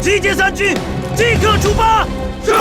集结三军，即刻出发！是。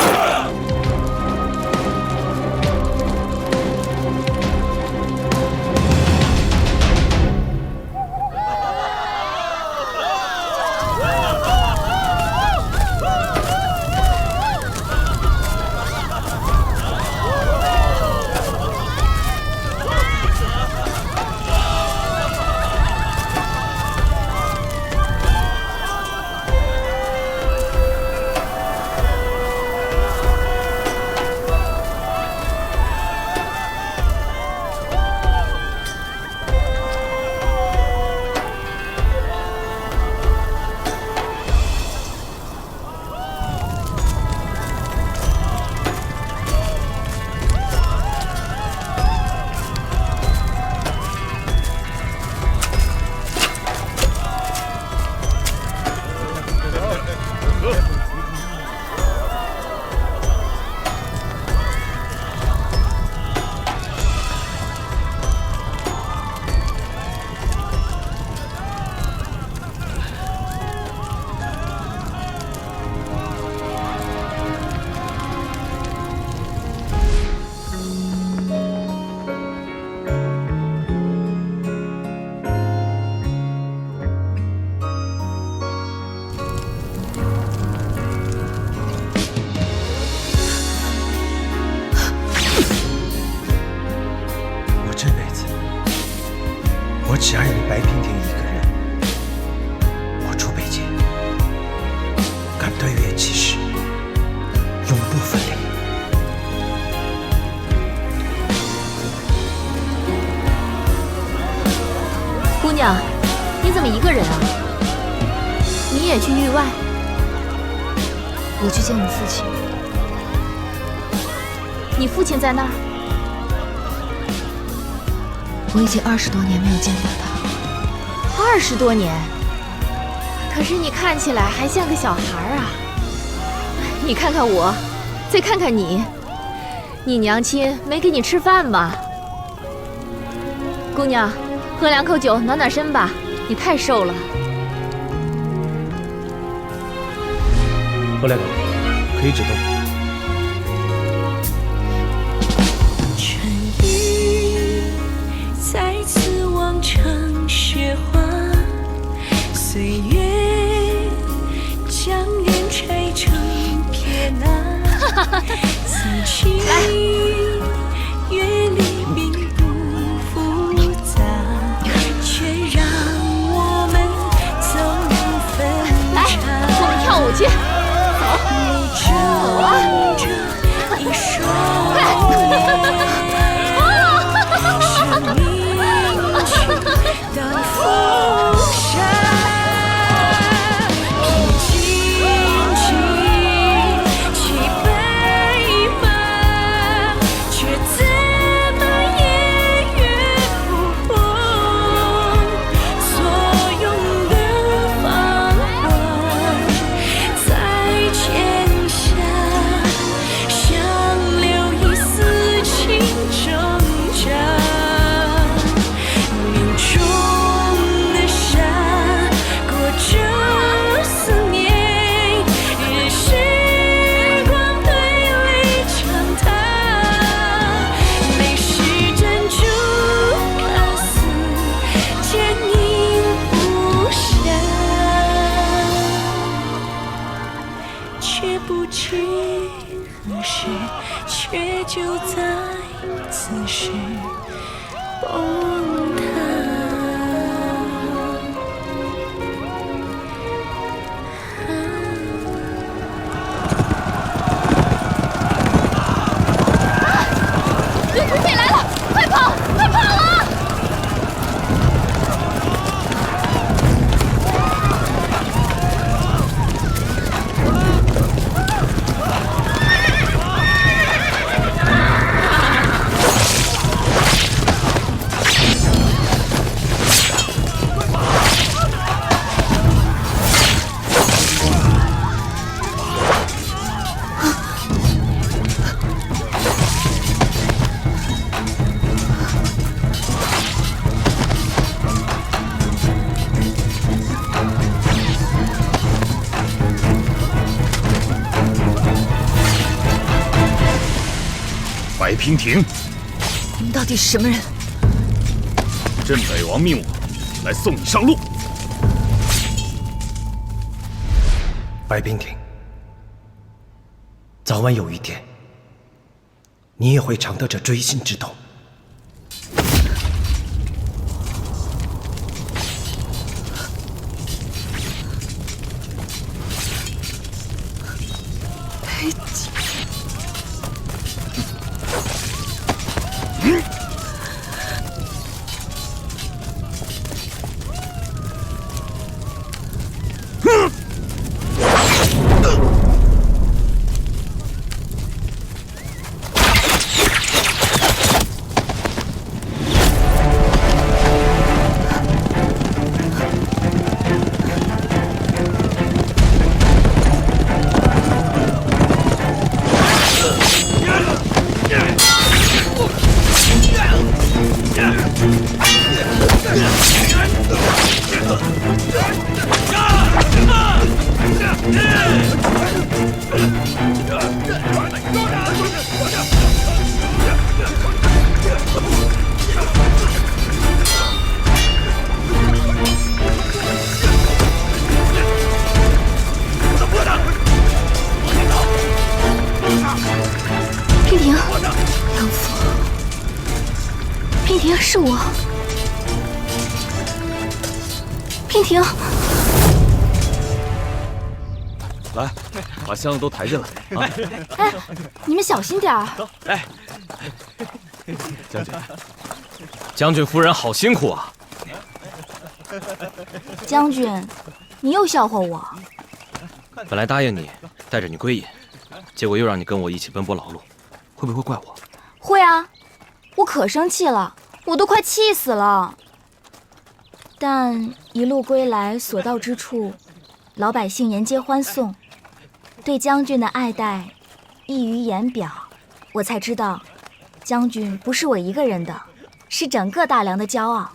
只爱你白平亭一个人。我朱北界，敢对月起誓，永不分离。姑娘，你怎么一个人啊？你也去域外？我去见我父亲。你父亲在那儿？我已经20多年没有见过他。20多年？可是你看起来还像个小孩啊！你看看我，再看看你，你娘亲没给你吃饭吗？姑娘，喝2口酒暖暖身吧，你太瘦了。喝2口，可以止痛。再次望成雪花，岁月将人拆成片啊。此情月里并不复杂，却让我们总分岔。我们跳舞去，你睁着一双眼。当风沙，披荆棘，骑白马，却怎么也越不破所用的芳华，在剑下想留一丝情挣扎。却不知何时，却就在此时崩塌。有土匪来了，快跑，快跑啊！平亭，你们到底是什么人？镇北王命我来送你上路。白平亭，早晚有一天，你也会尝到这锥心之痛。娉婷，养父，娉婷，是我，娉婷。来，把箱子都抬进来啊！哎，你们小心点儿。哎，将军，将军夫人好辛苦啊！将军，你又笑话我。本来答应你带着你归隐，结果又让你跟我一起奔波劳碌，会不会怪我？会啊，我可生气了，我都快气死了。但一路归来，所到之处，老百姓沿街欢送，对将军的爱戴溢于言表，我才知道，将军不是我一个人的，是整个大梁的骄傲。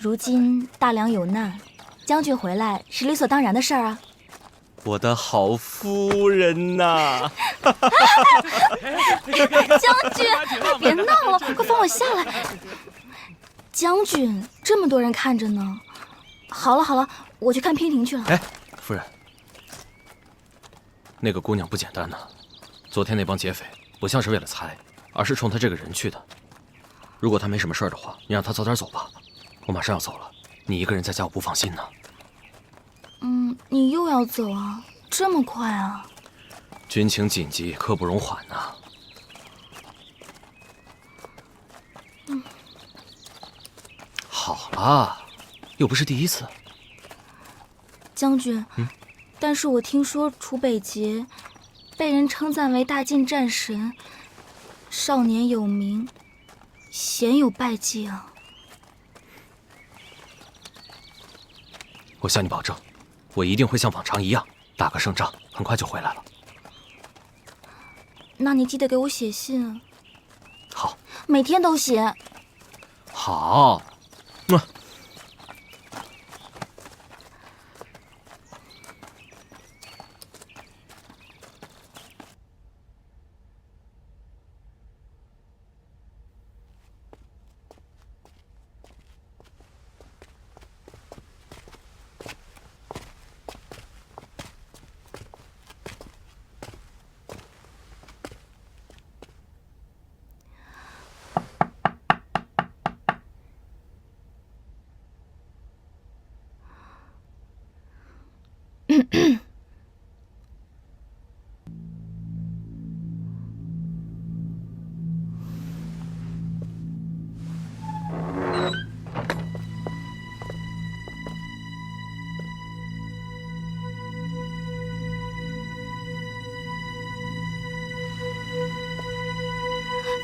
如今大梁有难，将军回来是理所当然的事儿啊。我的好夫人呐！将军，别闹了，快放我下来。将军，这么多人看着呢。好了好了，我去看娉婷去了。哎，夫人，那个姑娘不简单呐。昨天那帮劫匪不像是为了财，而是冲她这个人去的。如果她没什么事儿的话，你让她早点走吧。我马上要走了，你一个人在家我不放心呢。你又要走啊？这么快啊？军情紧急，刻不容缓呐。好了，又不是第一次。将军，但是我听说楚北捷被人称赞为大晋战神，少年有名，鲜有败绩啊。我向你保证，我一定会像往常一样打个胜仗，很快就回来了。那你记得给我写信啊。好，每天都写。好。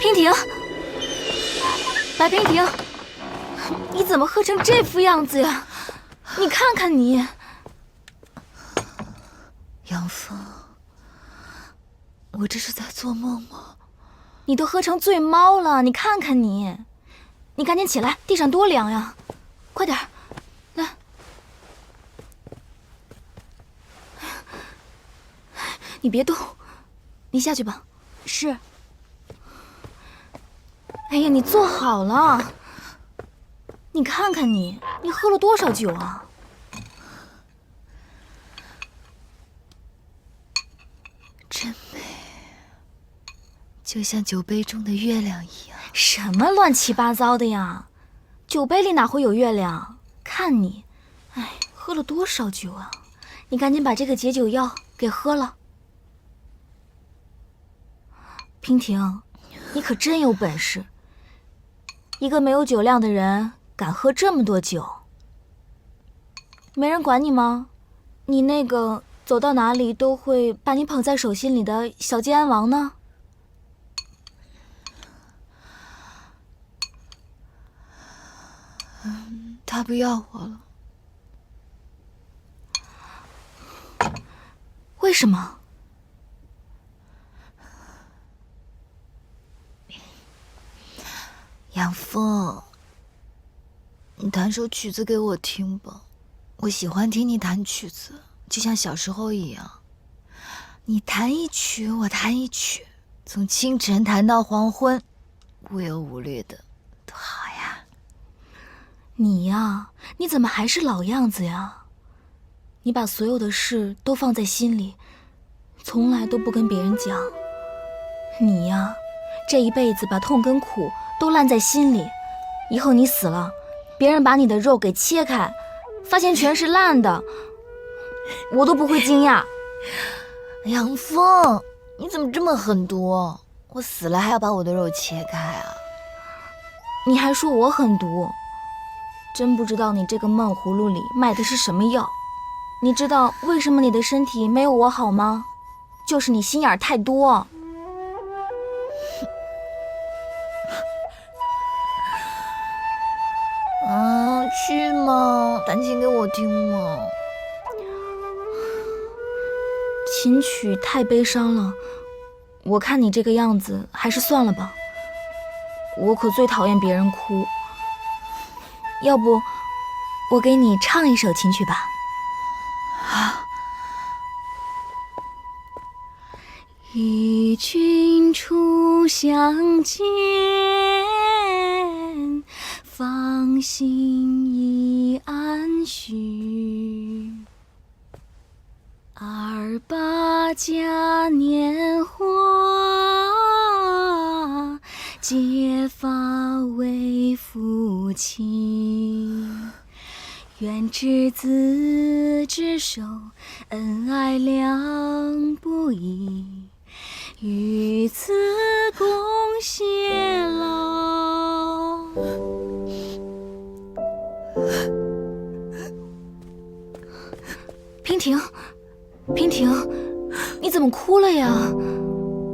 娉婷，白娉婷，你怎么喝成这副样子呀？你看看你。养父，我这是在做梦吗？你都喝成醉猫了，你看看你，你赶紧起来，地上多凉呀！快点，来，你别动，你下去吧。是。哎呀，你坐好了。你看看你喝了多少酒啊？真美，就像酒杯中的月亮一样。什么乱七八糟的呀？酒杯里哪会有月亮？看你，哎，喝了多少酒啊？你赶紧把这个解酒药给喝了。娉婷，你可真有本事，一个没有酒量的人敢喝这么多酒。没人管你吗？你那个走到哪里都会把你捧在手心里的小金安王呢？他不要我了。为什么？杨峰，你弹首曲子给我听吧，我喜欢听你弹曲子，就像小时候一样。你弹一曲，我弹一曲，从清晨弹到黄昏，无忧无虑的，多好呀！你呀，你怎么还是老样子呀？你把所有的事都放在心里，从来都不跟别人讲。你呀，这一辈子把痛跟苦都烂在心里，以后你死了，别人把你的肉给切开，发现全是烂的，我都不会惊讶。杨峰，你怎么这么狠毒？我死了还要把我的肉切开啊？你还说我狠毒，真不知道你这个闷葫芦里卖的是什么药。你知道为什么你的身体没有我好吗？就是你心眼太多。去嘛，弹琴给我听嘛。琴曲太悲伤了，我看你这个样子，还是算了吧。我可最讨厌别人哭。要不，我给你唱一首琴曲吧。啊！与君初相见，芳心已暗许。28嘉年华，结发为夫妻。愿执子之手，恩爱两不疑，与子共偕老。娉婷，娉婷，你怎么哭了呀？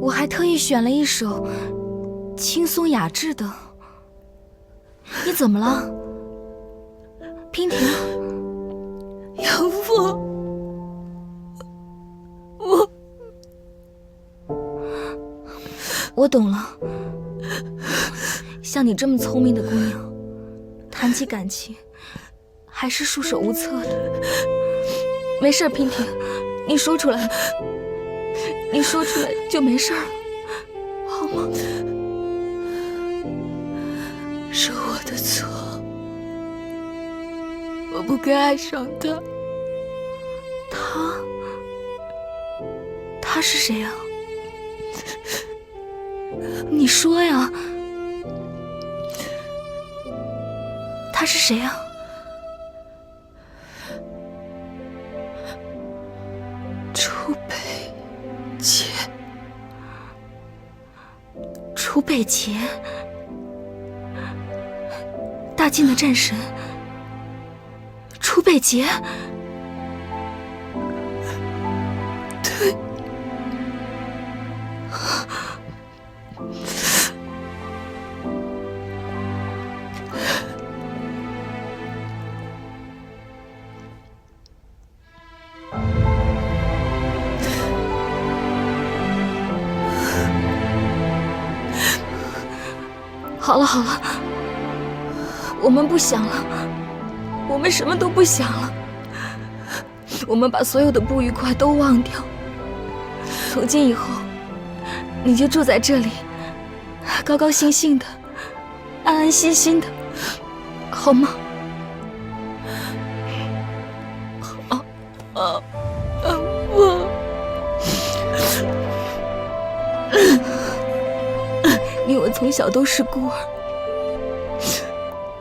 我还特意选了一首轻松雅致的。你怎么了？娉婷，杨峰，我懂了。像你这么聪明的姑娘，谈起感情还是束手无策的。没事，娉婷，你说出来，你说出来就没事了，好吗？是我的错，我不该爱上他。他是谁啊？你说呀，他是谁啊？楚北洁。楚北洁，大晋的战神，楚北洁。对。好了好了，我们不想了，我们什么都不想了，我们把所有的不愉快都忘掉。从今以后，你就住在这里，高高兴兴的安安心心的，好吗？你我从小都是孤儿，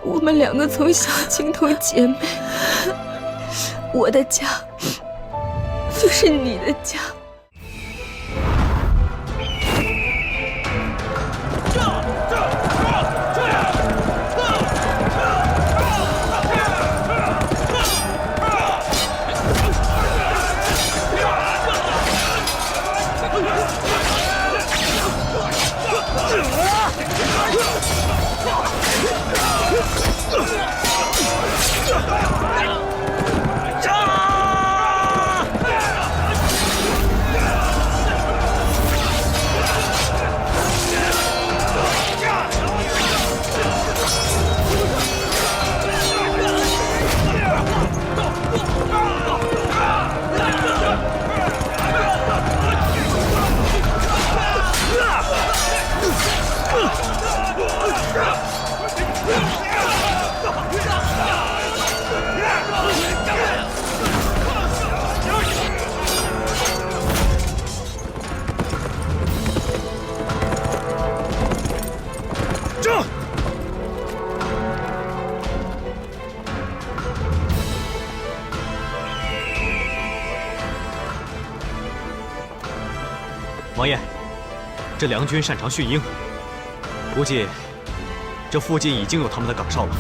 我们两个从小情同姐妹，我的家就是你的家。王爷，这梁军擅长驯鹰，估计这附近已经有他们的岗哨了。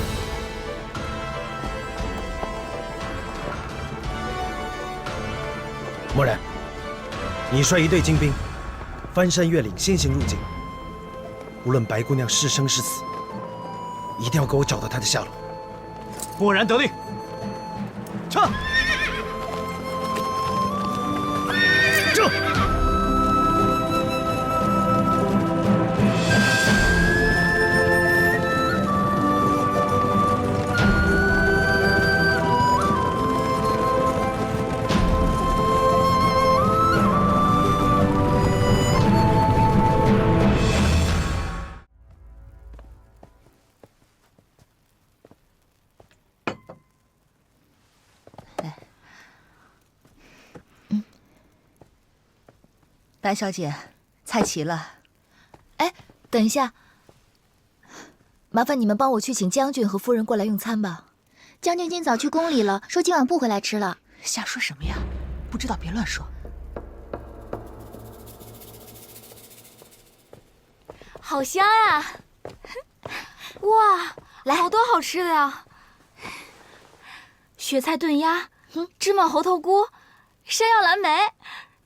默然，你率一队精兵，翻山越岭，先行入境。无论白姑娘是生是死，一定要给我找到她的下落。默然得令，撤！撤！白小姐，菜齐了。哎，等一下，麻烦你们帮我去请将军和夫人过来用餐吧。将军今早去宫里了，说今晚不回来吃了。瞎说什么呀？不知道别乱说。好香呀！哇，来好多好吃的呀！雪菜炖鸭，芝麻猴头菇，山药蓝莓，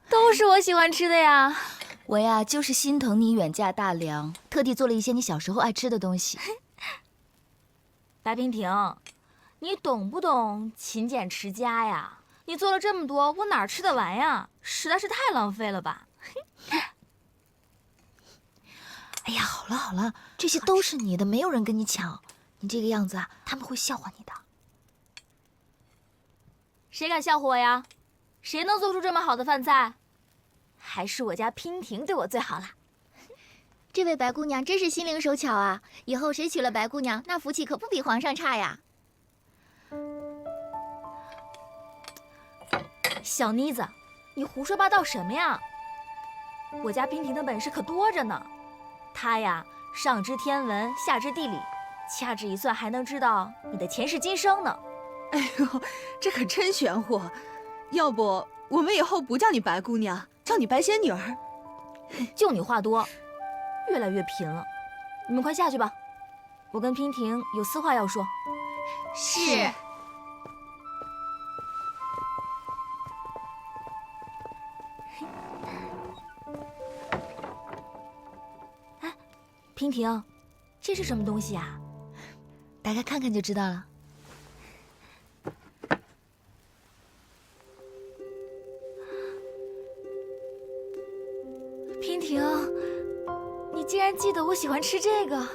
都是我喜欢吃的呀。我呀，就是心疼你远嫁大梁，特地做了一些你小时候爱吃的东西。白娉婷，你懂不懂勤俭持家呀？你做了这么多，我哪儿吃得完呀？实在是太浪费了吧！哎呀，好了好了，这些都是你的，没有人跟你抢。你这个样子啊，他们会笑话你的。谁敢笑话我呀？谁能做出这么好的饭菜？还是我家娉婷对我最好了。这位白姑娘真是心灵手巧啊！以后谁娶了白姑娘，那福气可不比皇上差呀。小妮子，你胡说八道什么呀？我家娉婷的本事可多着呢。她呀，上知天文，下知地理，掐指一算还能知道你的前世今生呢。哎呦，这可真玄乎！要不我们以后不叫你白姑娘，叫你白仙女儿。就你话多，越来越贫了。你们快下去吧，我跟娉婷有私话要说。是。哎，娉婷，这是什么东西啊？打开看看就知道了。娉婷，你竟然记得我喜欢吃这个。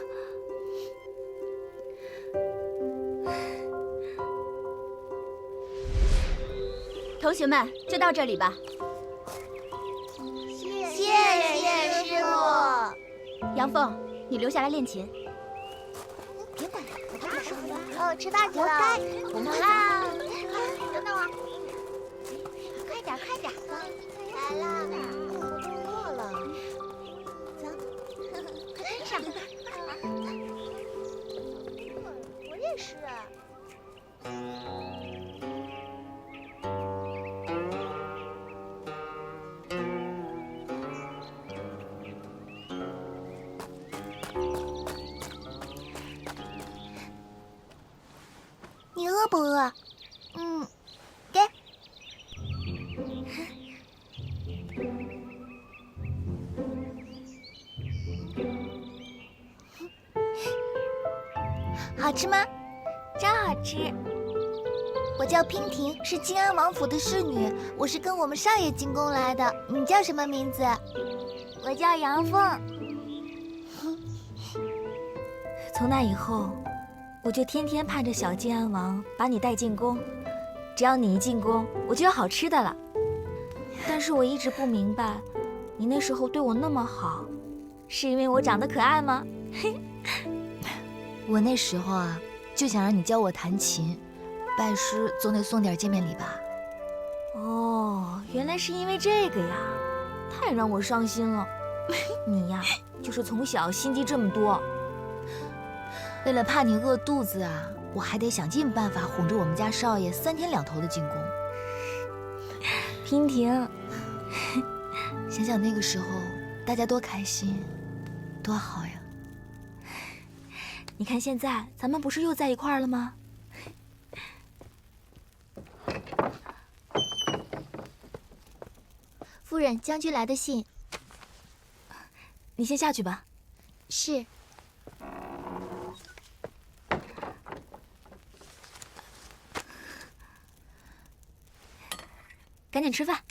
同学们，就到这里吧。谢谢师傅。杨凤，你留下来练琴。哦，吃饭去了。我们啊，等等我，快点，快点，来啦！我都饿了，走，快跟上。我也是。你饿不饿？给。好吃吗？超好吃。我叫娉婷，是靖安王府的侍女，我是跟我们少爷进宫来的。你叫什么名字？我叫杨凤。从那以后，我就天天盼着小靖安王把你带进宫，只要你一进宫，我就有好吃的了。但是我一直不明白，你那时候对我那么好，是因为我长得可爱吗？我那时候啊，就想让你教我弹琴，拜师总得送点见面礼吧。哦，原来是因为这个呀，太让我伤心了。你呀，就是从小心机这么多。为了怕你饿肚子啊，我还得想尽办法哄着我们家少爷3天2头的进宫。娉婷，想想那个时候大家多开心，多好呀！你看现在咱们不是又在一块儿了吗？夫人，将军来的信。你先下去吧。是。赶紧吃饭。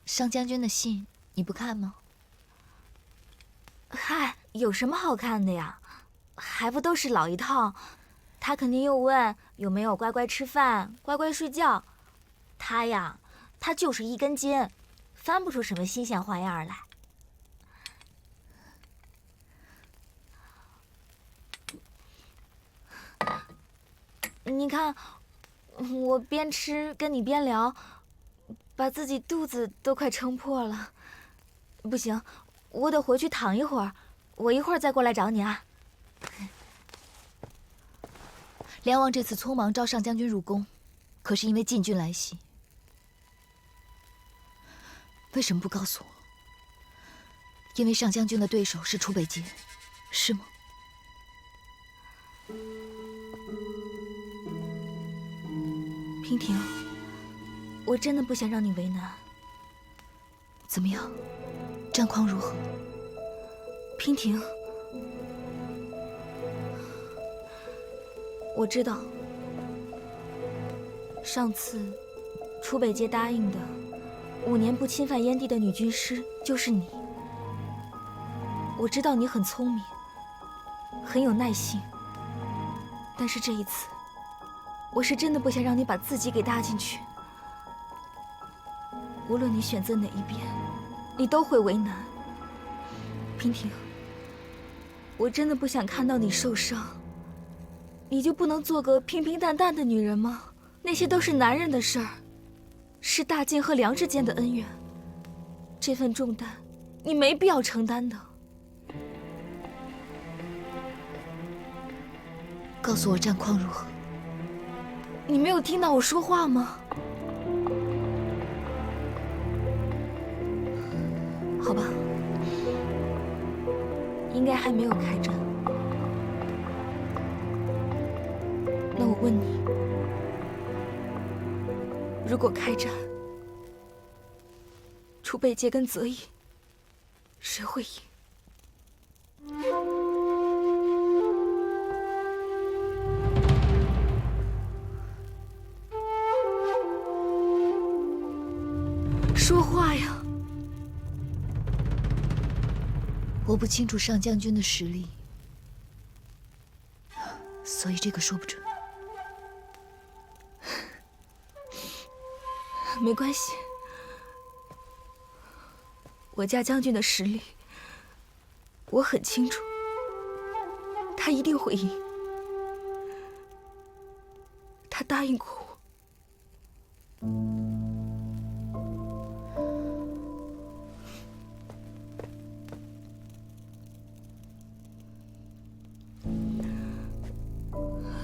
上将军的信你不看吗？嗨，有什么好看的呀？还不都是老一套。他肯定又问有没有乖乖吃饭、乖乖睡觉。他呀，他就是一根筋，翻不出什么新鲜花样来。你看，我边吃跟你边聊，把自己肚子都快撑破了。不行，我得回去躺一会儿，我一会儿再过来找你啊。梁王这次匆忙召上将军入宫，可是因为禁军来袭。为什么不告诉我？因为上将军的对手是楚北捷，是吗？娉婷，我真的不想让你为难。怎么样，战况如何？娉婷，我知道，上次楚北捷答应的5年不侵犯燕地的女军师就是你。我知道你很聪明，很有耐性，但是这一次，我是真的不想让你把自己给搭进去。无论你选择哪一边，你都会为难。娉婷，我真的不想看到你受伤。你就不能做个平平淡淡的女人吗？那些都是男人的事儿，是大晋和梁之间的恩怨。这份重担，你没必要承担的。告诉我战况如何？你没有听到我说话吗？好吧，应该还没有开战。那我问你，如果开战，楚北捷跟泽义，谁会赢？说话呀！我不清楚上将军的实力，所以这个说不准。没关系，我家将军的实力我很清楚。他一定会赢。他答应过我。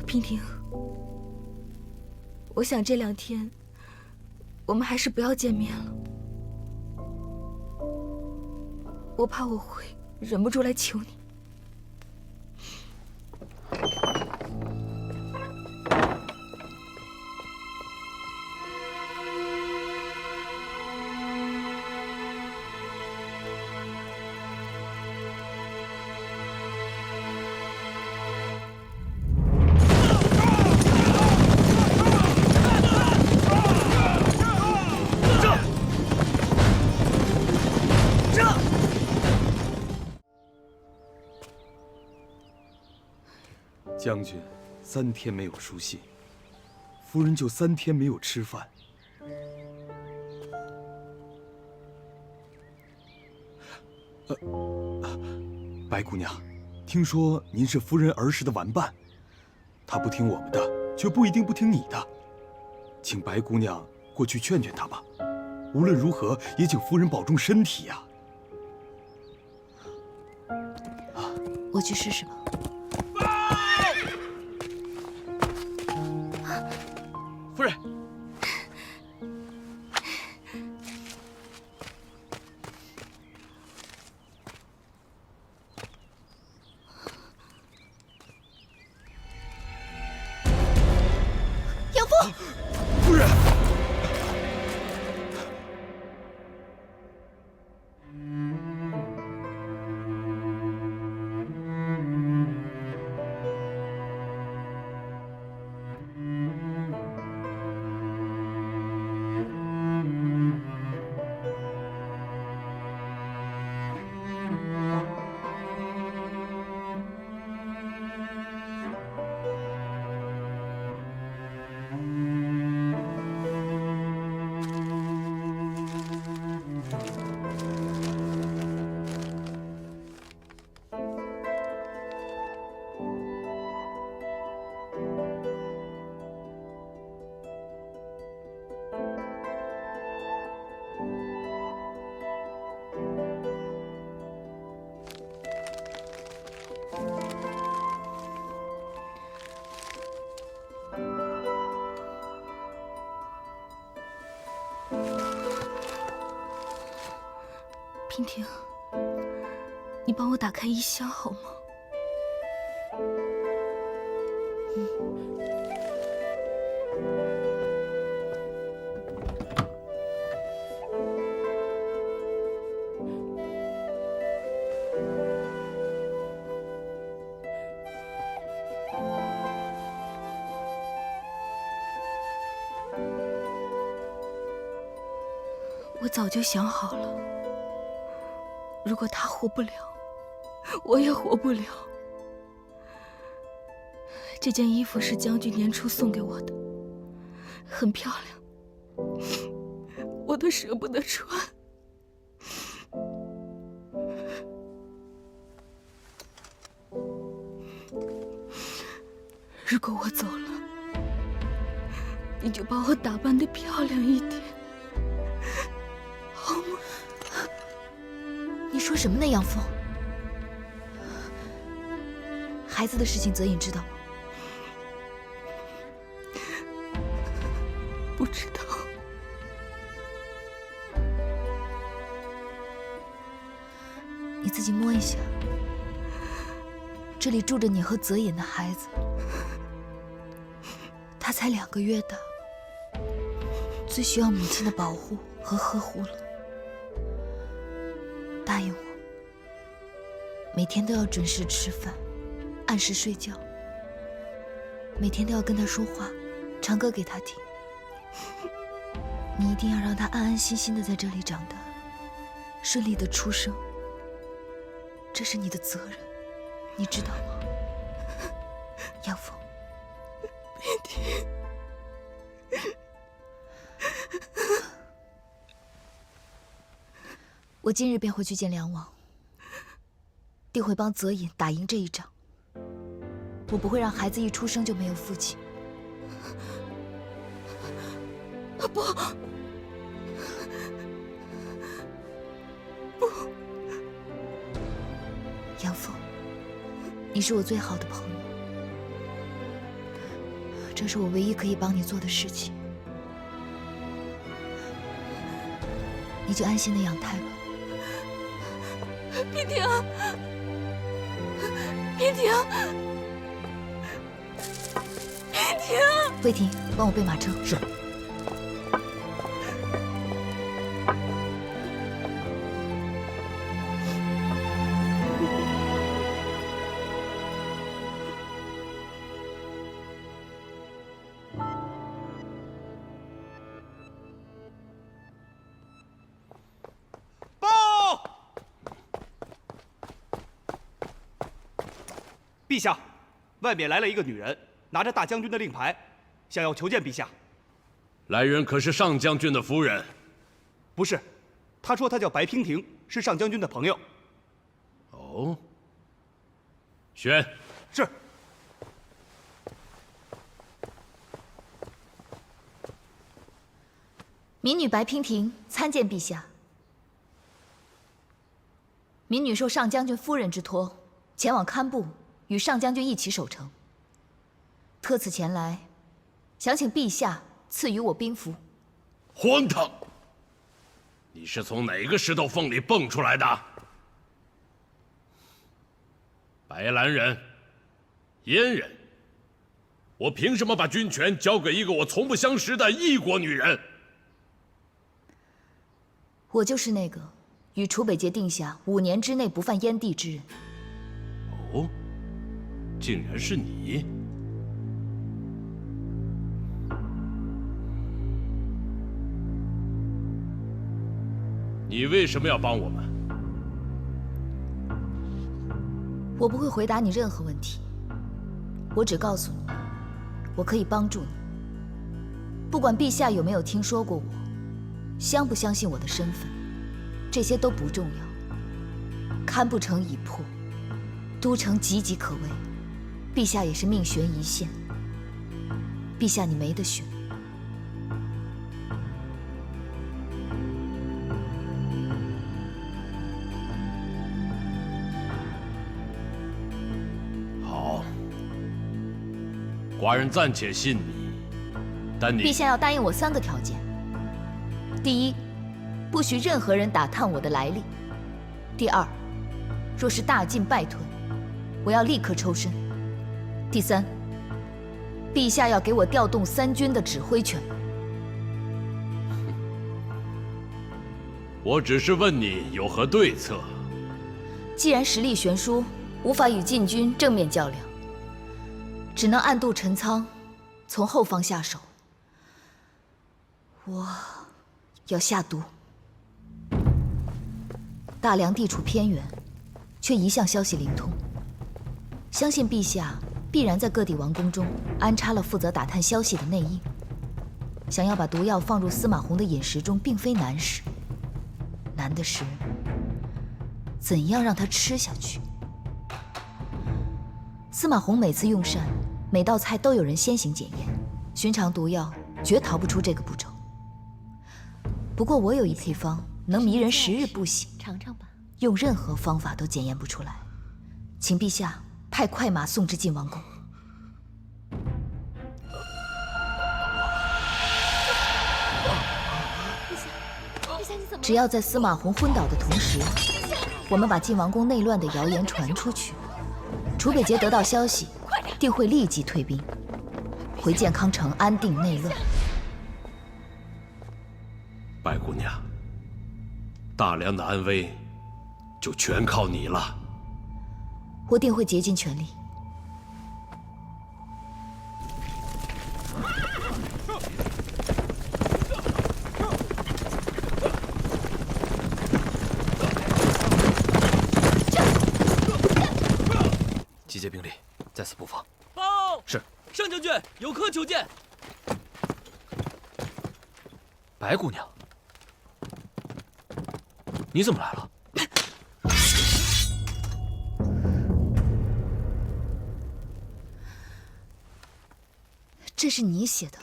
娉婷，我想这2天我们还是不要见面了。我怕我会忍不住来求你。将军3天没有书信，夫人就3天没有吃饭。白姑娘，听说您是夫人儿时的玩伴，她不听我们的，却不一定不听你的，请白姑娘过去劝劝她吧。无论如何，也请夫人保重身体呀。我去试试吧。夫人，养父，夫人。娉婷，你帮我打开衣箱好吗？我早就想好了，如果他活不了，我也活不了。这件衣服是将军年初送给我的，很漂亮，我都舍不得穿。如果我走了，你就把我打扮得漂亮一点，好吗？你说什么呢，养父？孩子的事情，泽隐知道吗？不知道。你自己摸一下，这里住着你和泽隐的孩子，他才2个月大，最需要母亲的保护和呵护了。答应我，每天都要准时吃饭，按时睡觉，每天都要跟他说话，唱歌给他听。你一定要让他安安心心的在这里长大，顺利的出生。这是你的责任，你知道吗，养父？娉婷，我今日便会去见梁王，定会帮泽隐打赢这一仗。我不会让孩子一出生就没有父亲。不，杨峰，你是我最好的朋友，这是我唯一可以帮你做的事情。你就安心的养胎吧。娉婷，娉婷，娉婷，魏婷，帮我备马车。是。陛下，外面来了一个女人，拿着大将军的令牌，想要求见陛下。来人可是上将军的夫人？不是，她说她叫白娉婷，是上将军的朋友。哦，选。是。民女白娉婷参见陛下。民女受上将军夫人之托，前往堪布。与上将军一起守城，特此前来，想请陛下赐予我兵符。荒唐！你是从哪个石头缝里蹦出来的？白兰人、阉人，我凭什么把军权交给一个我从不相识的异国女人？我就是那个与楚北节定下5年之内不犯燕地之人。哦。竟然是你！你为什么要帮我们？我不会回答你任何问题，我只告诉你，我可以帮助你。不管陛下有没有听说过我，相不相信我的身份，这些都不重要。堪布城已破，都城岌岌可危。陛下也是命悬一线，陛下你没得选。好，寡人暂且信你，但你……陛下要答应我3个条件：第一，不许任何人打探我的来历；第二，若是大晋败退，我要立刻抽身。第三，陛下要给我调动3军的指挥权。我只是问你有何对策。既然实力悬殊，无法与晋军正面较量，只能暗度陈仓，从后方下手。我要下毒。大梁地处偏远，却一向消息灵通，相信陛下必然在各地王宫中安插了负责打探消息的内应。想要把毒药放入司马弘的饮食中，并非难事，难的是怎样让他吃下去。司马弘每次用膳，每道菜都有人先行检验，寻常毒药绝逃不出这个步骤。不过我有一配方，能迷人10日不醒，尝尝吧。用任何方法都检验不出来，请陛下派快马送至晋王宫。只要在司马弘昏倒的同时，我们把晋王宫内乱的谣言传出去，楚北节得到消息，定会立即退兵，回建康城安定内乱。白姑娘，大梁的安危就全靠你了。我定会竭尽全力。集结兵力，在此布防。报！是。上将军，有客求见。白姑娘，你怎么来了？这是你写的。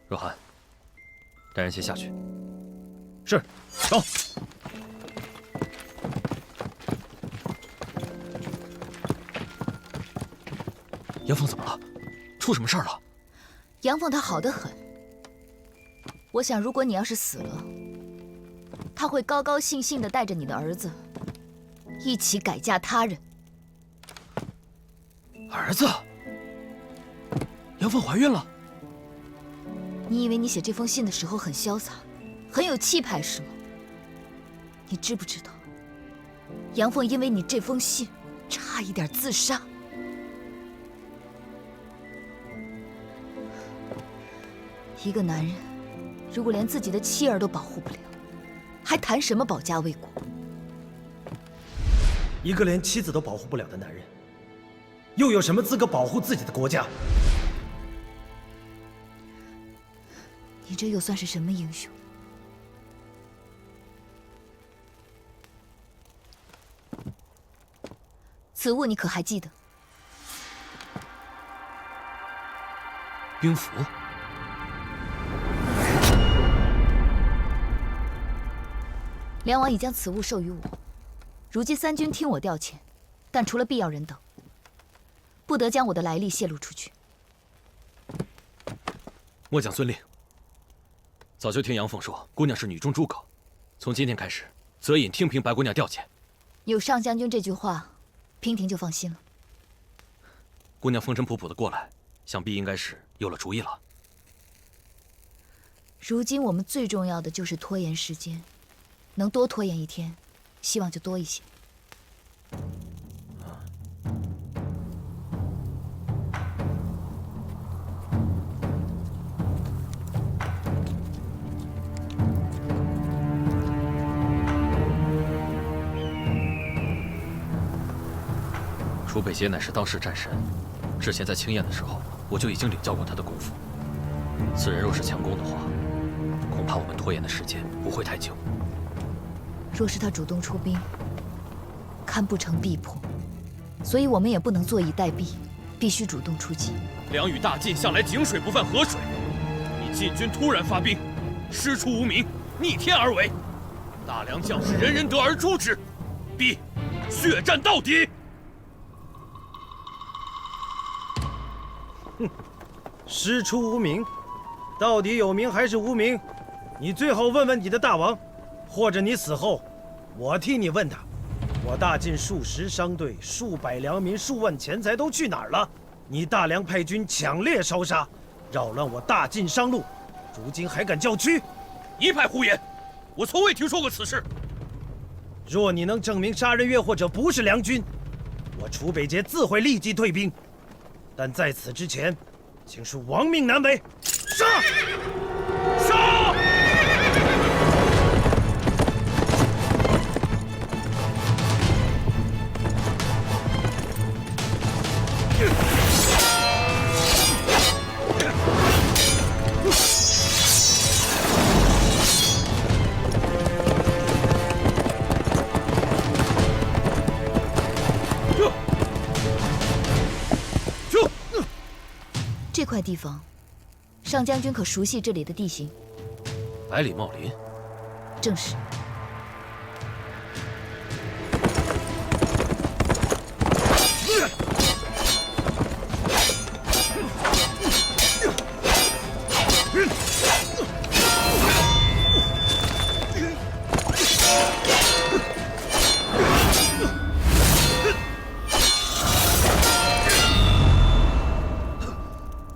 若涵，带人先下去。是，走。杨凤怎么了？出什么事儿了？杨凤她好得很。我想，如果你要是死了，她会高高兴兴地带着你的儿子一起改嫁他人。儿子？杨凤怀孕了？你以为你写这封信的时候很潇洒，很有气派是吗？你知不知道，杨凤因为你这封信，差一点自杀。一个男人，如果连自己的妻儿都保护不了，还谈什么保家卫国？一个连妻子都保护不了的男人，又有什么资格保护自己的国家？你这又算是什么英雄？此物你可还记得？兵符。梁王已将此物授予我，如今三军听我调遣，但除了必要人等，不得将我的来历泄露出去。末将遵令。早就听杨凤说，姑娘是女中诸葛，从今天开始，择引听凭白姑娘调遣。有上将军这句话，娉婷就放心了。姑娘风尘仆仆的过来，想必应该是有了主意了。如今我们最重要的就是拖延时间，能多拖延一天，希望就多一些。楚北捷乃是当世战神，之前在青燕的时候，我就已经领教过他的功夫。此人若是强攻的话，恐怕我们拖延的时间不会太久。若是他主动出兵，堪不成必破，所以我们也不能坐以待毙，必须主动出击。梁与大晋向来井水不犯河水，你晋军突然发兵，师出无名，逆天而为，大梁将士人人得而诛之，必血战到底。哼，师出无名，到底有名还是无名？你最好问问你的大王，或者你死后，我替你问他。我大晋数十商队、数百良民、数万钱财都去哪儿了？你大梁派军抢掠烧杀，扰乱我大晋商路，如今还敢叫屈？一派胡言！我从未听说过此事。若你能证明杀人越货者不是梁军，我楚北捷自会立即退兵。但在此之前，请恕亡命难违。杀！杀！这块地方，上将军可熟悉这里的地形？百里茂林，正是。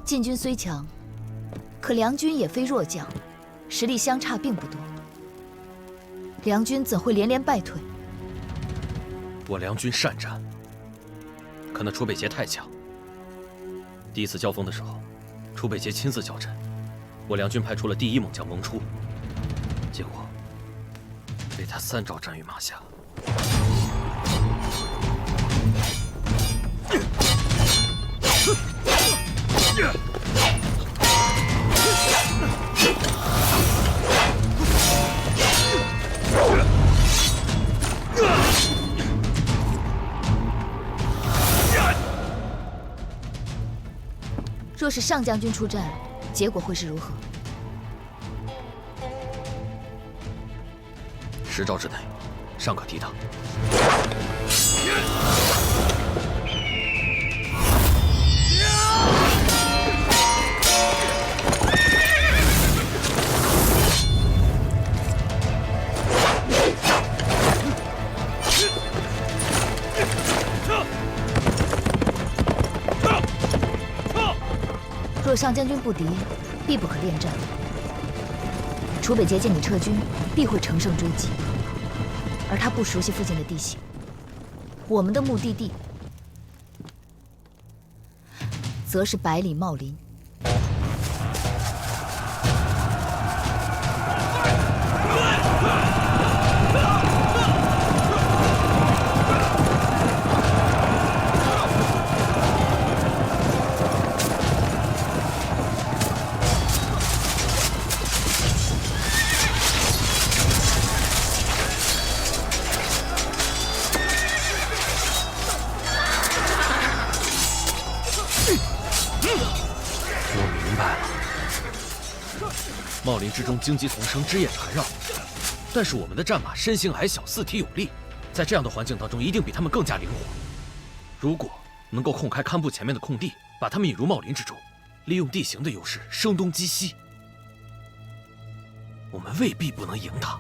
晋军虽强，可梁军也非弱将，实力相差并不多。梁军怎会连连败退？我梁军善战，可那楚北捷太强。第一次交锋的时候，楚北捷亲自交阵，我梁军派出了第一猛将蒙初，结果被他3招斩于马下。若是上将军出战，结果会是如何？10招之内，尚可抵挡。若上将军不敌，必不可恋战。楚北节见你撤军，必会乘胜追击，而他不熟悉附近的地形。我们的目的地，则是百里茂林。茂林之中荆棘丛生，枝叶缠绕，但是我们的战马身形矮小，四体有力，在这样的环境当中，一定比他们更加灵活。如果能够控开堪布前面的空地，把他们引入茂林之中，利用地形的优势声东击西，我们未必不能赢他。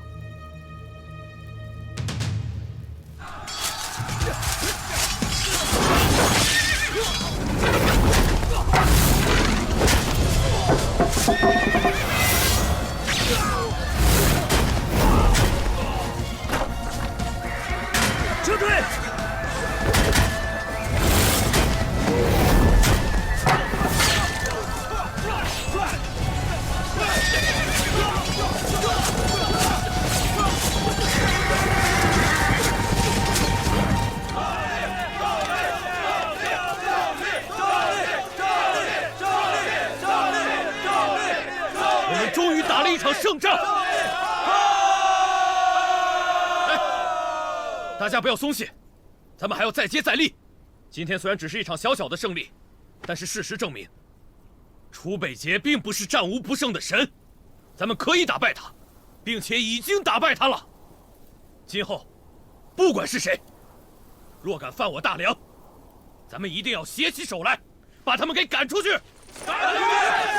撤退！我们终于打了一场胜仗！大家不要松懈，咱们还要再接再厉。今天虽然只是一场小小的胜利，但是事实证明，楚北节并不是战无不胜的神，咱们可以打败他，并且已经打败他了。今后，不管是谁，若敢犯我大梁，咱们一定要携起手来，把他们给赶出去！赶出去！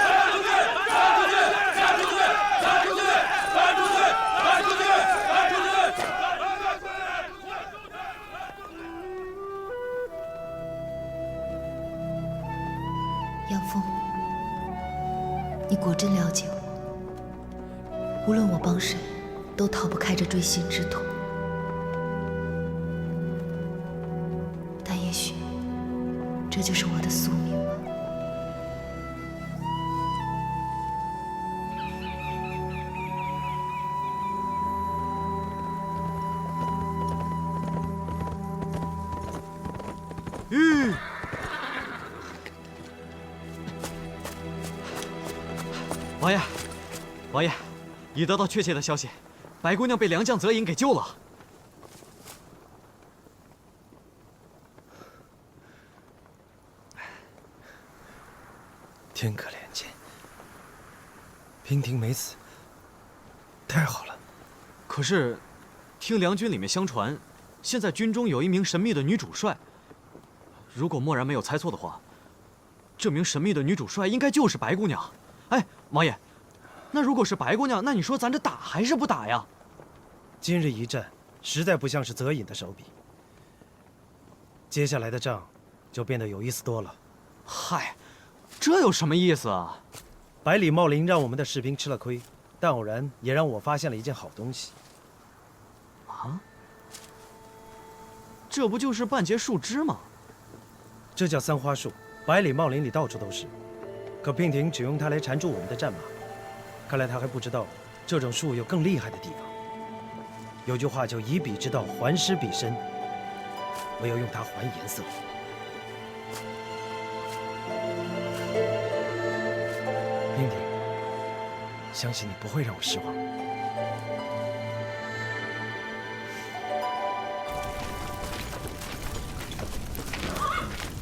赶出去！赶出去！赶出去！赶出去！赶出去！赶出去！赶出去！杨峰，你果真了解我。无论我帮谁，都逃不开这锥心之痛。但也许，这就是我的宿命吧。王爷，王爷，已得到确切的消息，白姑娘被良将泽隐给救了。天可怜见，娉婷没死，太好了。可是，听梁军里面相传，现在军中有一名神秘的女主帅。如果默然没有猜错的话，这名神秘的女主帅应该就是白姑娘。哎，王爷，那如果是白姑娘，那你说咱这打还是不打呀？今日一战，实在不像是泽隐的手笔。接下来的仗，就变得有意思多了。嗨，这有什么意思啊？百里茂林让我们的士兵吃了亏，但偶然也让我发现了一件好东西。啊？这不就是半截树枝吗？这叫三花树，百里茂林里到处都是。可娉婷只用它来缠住我们的战马，看来他还不知道这种树有更厉害的地方。有句话叫以彼之道还施彼身，我要用它还颜色。娉婷，相信你不会让我失望。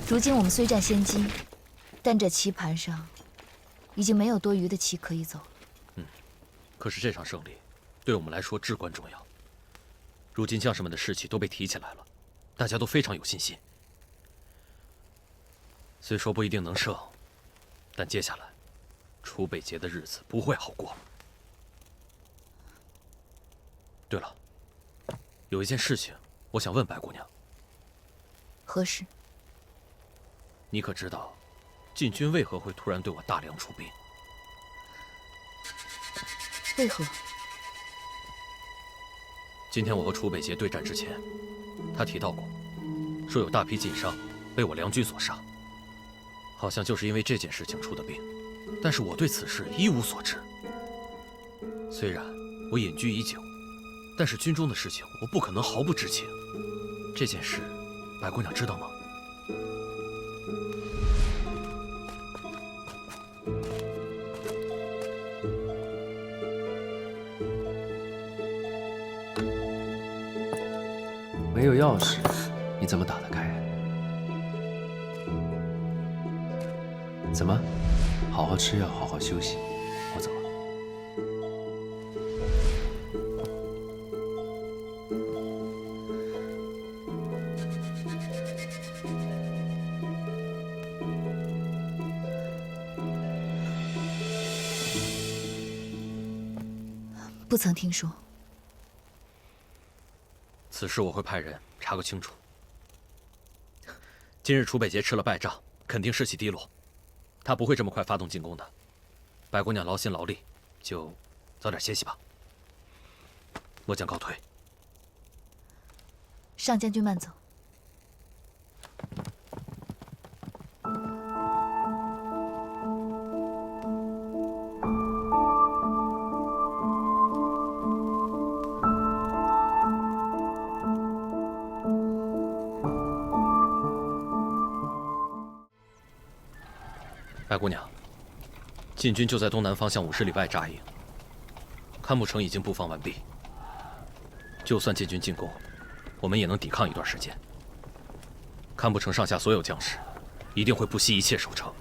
如今我们虽占先机，但这棋盘上已经没有多余的棋可以走了。可是这场胜利对我们来说至关重要。如今将士们的士气都被提起来了，大家都非常有信心。虽说不一定能胜，但接下来楚北节的日子不会好过。对了，有一件事情我想问白姑娘。何事？你可知道晋军为何会突然对我大量出兵？为何？今天我和楚北节对战之前，他提到过，说有大批晋商被我梁军所杀，好像就是因为这件事情出的兵。但是我对此事一无所知。虽然我隐居已久，但是军中的事情我不可能毫不知情。这件事，白姑娘知道吗？没有钥匙，你怎么打得开？怎么？好好吃药，好好休息。我走了。不曾听说。此事我会派人查个清楚。今日楚北节吃了败仗，肯定士气低落，他不会这么快发动进攻的。白姑娘劳心劳力，就早点歇息吧。末将告退。上将军慢走。白姑娘，晋军就在东南方向50里外扎营，堪布城已经布防完毕。就算晋军进攻，我们也能抵抗一段时间。堪布城上下所有将士一定会不惜一切守城，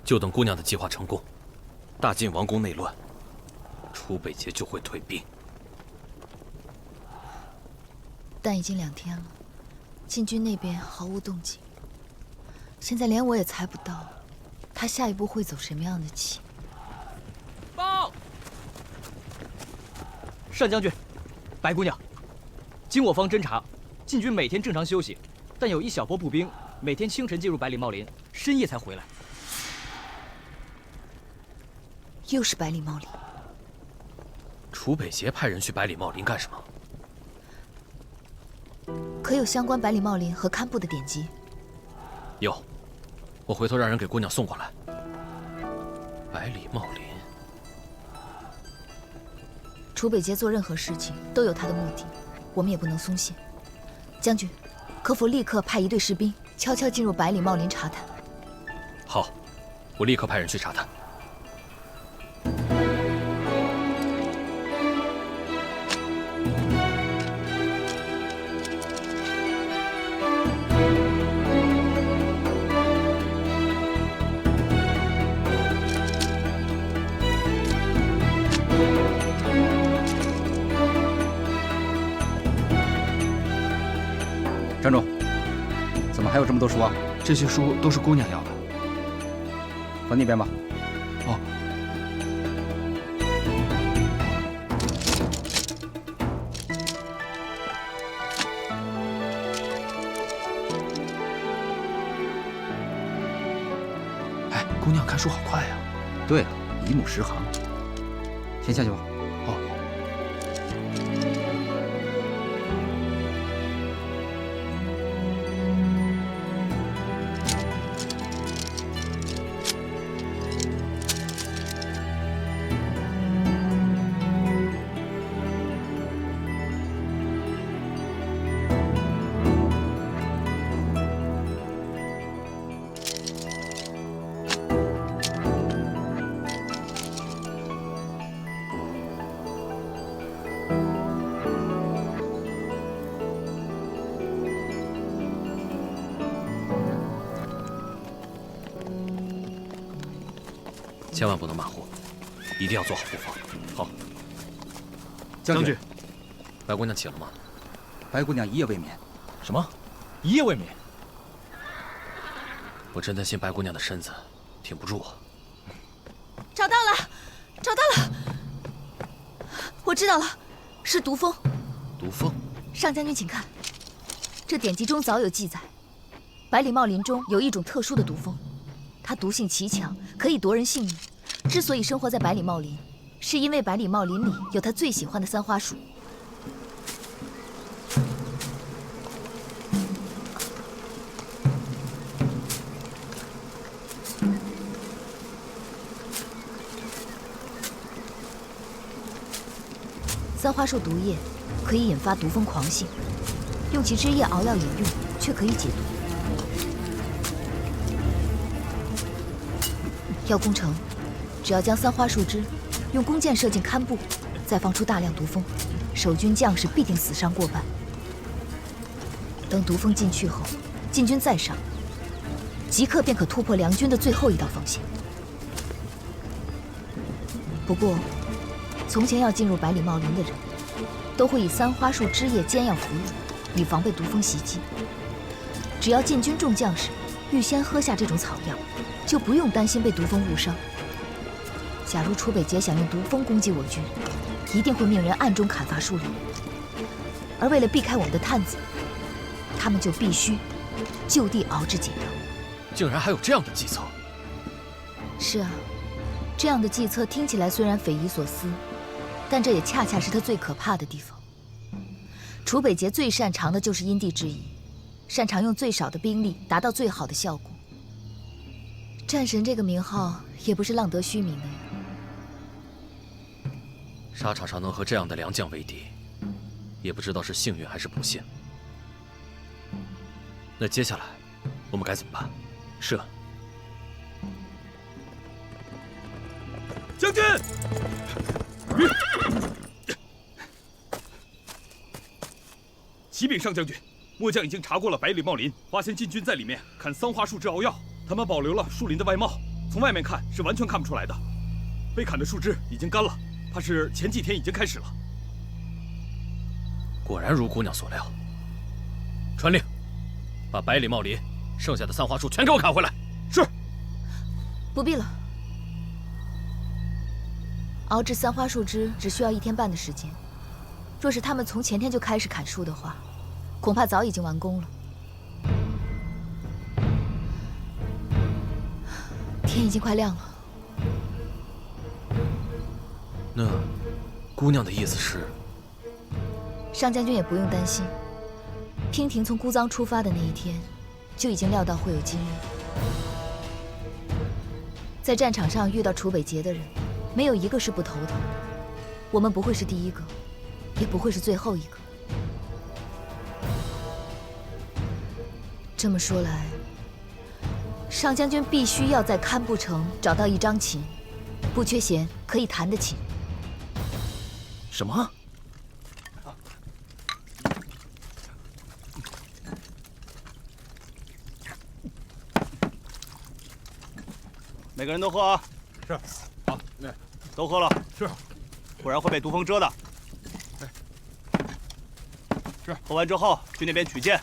就等姑娘的计划成功，大晋王宫内乱，楚北节就会退兵。但已经2天了，晋军那边毫无动静，现在连我也猜不到他下一步会走什么样的棋。报，单将军，白姑娘，经我方侦查，晋军每天正常休息，但有一小波步兵每天清晨进入百里茂林，深夜才回来。又是百里茂林。楚北节派人去百里茂林干什么？可有相关百里茂林和堪布的典籍？有，我回头让人给姑娘送过来。百里茂林，楚北节做任何事情都有他的目的，我们也不能松懈。将军，可否立刻派一队士兵悄悄进入百里茂林查探？好，我立刻派人去查探。站住！怎么还有这么多书啊？这些书都是姑娘要的。翻那边吧。哦。哎，姑娘看书好快呀。对，一目十行。先下去吧。哦。千万不能马虎，一定要做好布防。好。将军，白姑娘起了吗？白姑娘一夜未眠。什么？一夜未眠？我真担心白姑娘的身子挺不住啊。找到了，找到了！我知道了，是毒蜂。毒蜂？上将军，请看，这典籍中早有记载，百里茂林中有一种特殊的毒蜂，它毒性奇强，可以夺人性命。之所以生活在百里茂林，是因为百里茂林里有他最喜欢的三花树。三花树毒液可以引发毒蜂狂性，用其枝叶熬药饮用，却可以解毒。要攻城，只要将三花树枝用弓箭射进堪布，再放出大量毒蜂，守军将士必定死伤过半。等毒蜂进去后，晋军再上，即刻便可突破梁军的最后一道防线。不过，从前要进入百里茂林的人，都会以三花树枝叶煎药服用，以防被毒蜂袭击。只要晋军众将士预先喝下这种草药，就不用担心被毒蜂误伤。假如楚北捷想用毒蜂攻击我军，一定会命人暗中砍伐树林。而为了避开我们的探子，他们就必须就地熬制解药。竟然还有这样的计策！是啊，这样的计策听起来虽然匪夷所思，但这也恰恰是他最可怕的地方。楚北捷最擅长的就是因地制宜，擅长用最少的兵力达到最好的效果。战神这个名号也不是浪得虚名的呀。沙场上能和这样的良将为敌，也不知道是幸运还是不幸。那接下来我们该怎么办？是。将军，启禀上将军，末将已经查过了百里茂林，发现晋军在里面砍三花树枝熬药，他们保留了树林的外貌，从外面看是完全看不出来的。被砍的树枝已经干了，怕是前几天已经开始了。果然如姑娘所料。传令，把百里茂林剩下的三花树全给我砍回来。是。不必了。熬制三花树枝只需要1天半的时间，若是他们从前天就开始砍树的话，恐怕早已经完工了。天已经快亮了。那姑娘的意思是？上将军也不用担心，娉婷从姑臧出发的那一天，就已经料到会有今日。在战场上遇到楚北捷的人，没有一个是不头疼的。我们不会是第一个，也不会是最后一个。这么说来，上将军必须要在堪布城找到一张琴，不缺弦可以弹的琴。什么？每个人都喝啊！是。好，都喝了。是。不然会被毒蜂蛰的。是。喝完之后去那边取剑。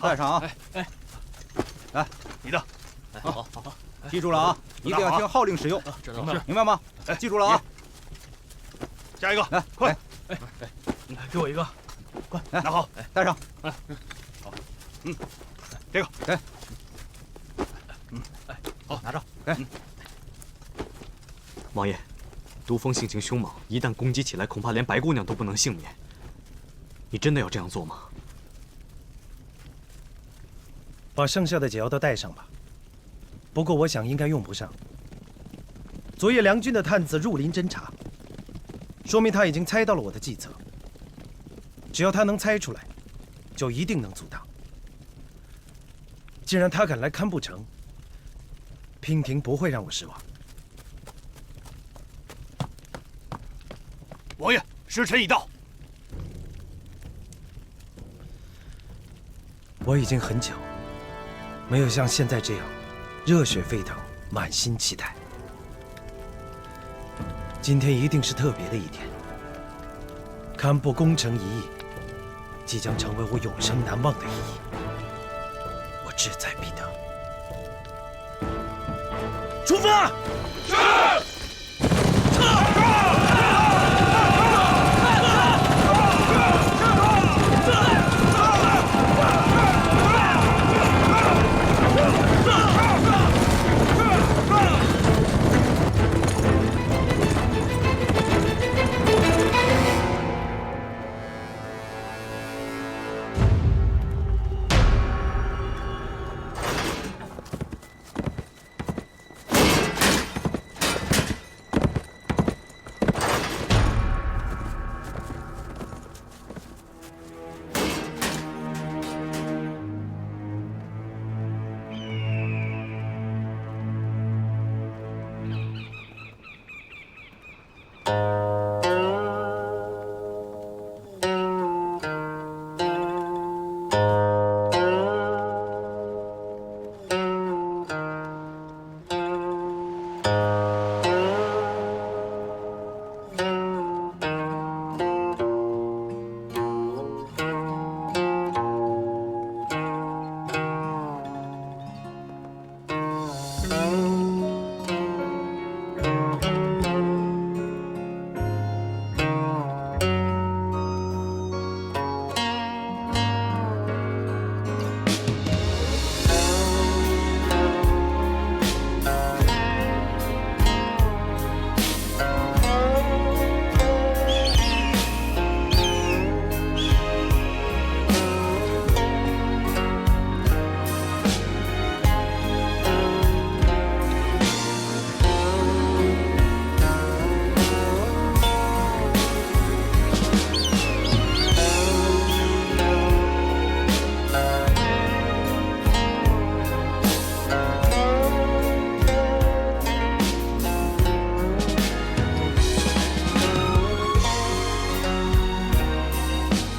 带上啊！来，你的。好，记住了啊！一定要听号令使用，明白吗？记住了啊！加一个，来，快！给我一个，快拿好，带上。好，这个，好，拿着。王爷，毒蜂性情凶猛，一旦攻击起来，恐怕连白姑娘都不能幸免。你真的要这样做吗？把剩下的解药都带上吧。不过我想应该用不上。昨夜梁军的探子入林侦查，说明他已经猜到了我的计策。只要他能猜出来，就一定能阻挡。既然他敢来堪布城，娉婷不会让我失望。王爷，时辰已到。我已经很久没有像现在这样热血沸腾，满心期待。今天一定是特别的一天。堪布攻城一役，即将成为我永生难忘的一役，我志在必得。出发！是。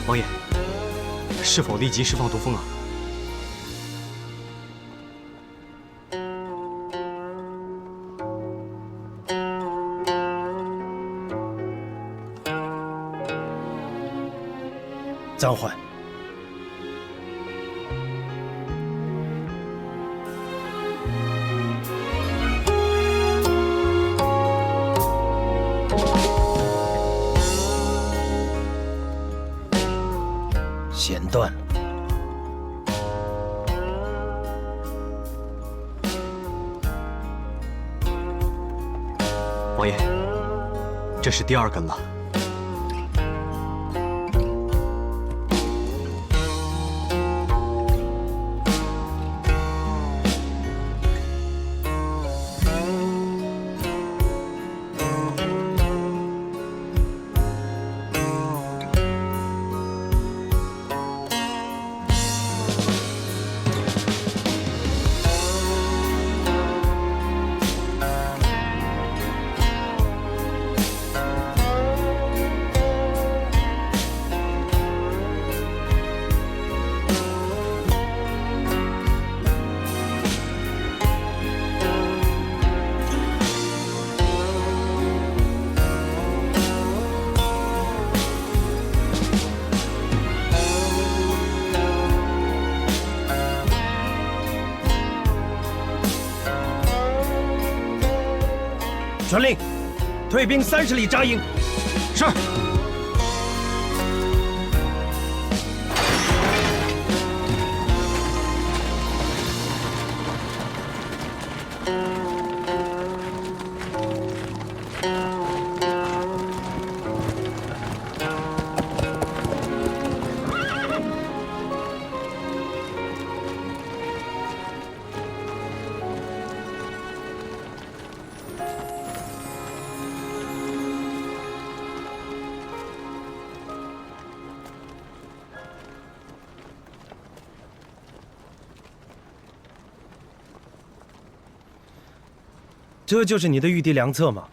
王爷，是否立即释放毒蜂啊？张焕，弦断了。王爷，这是第2根了。传令，退兵30里扎营。是。这就是你的御敌良策吗？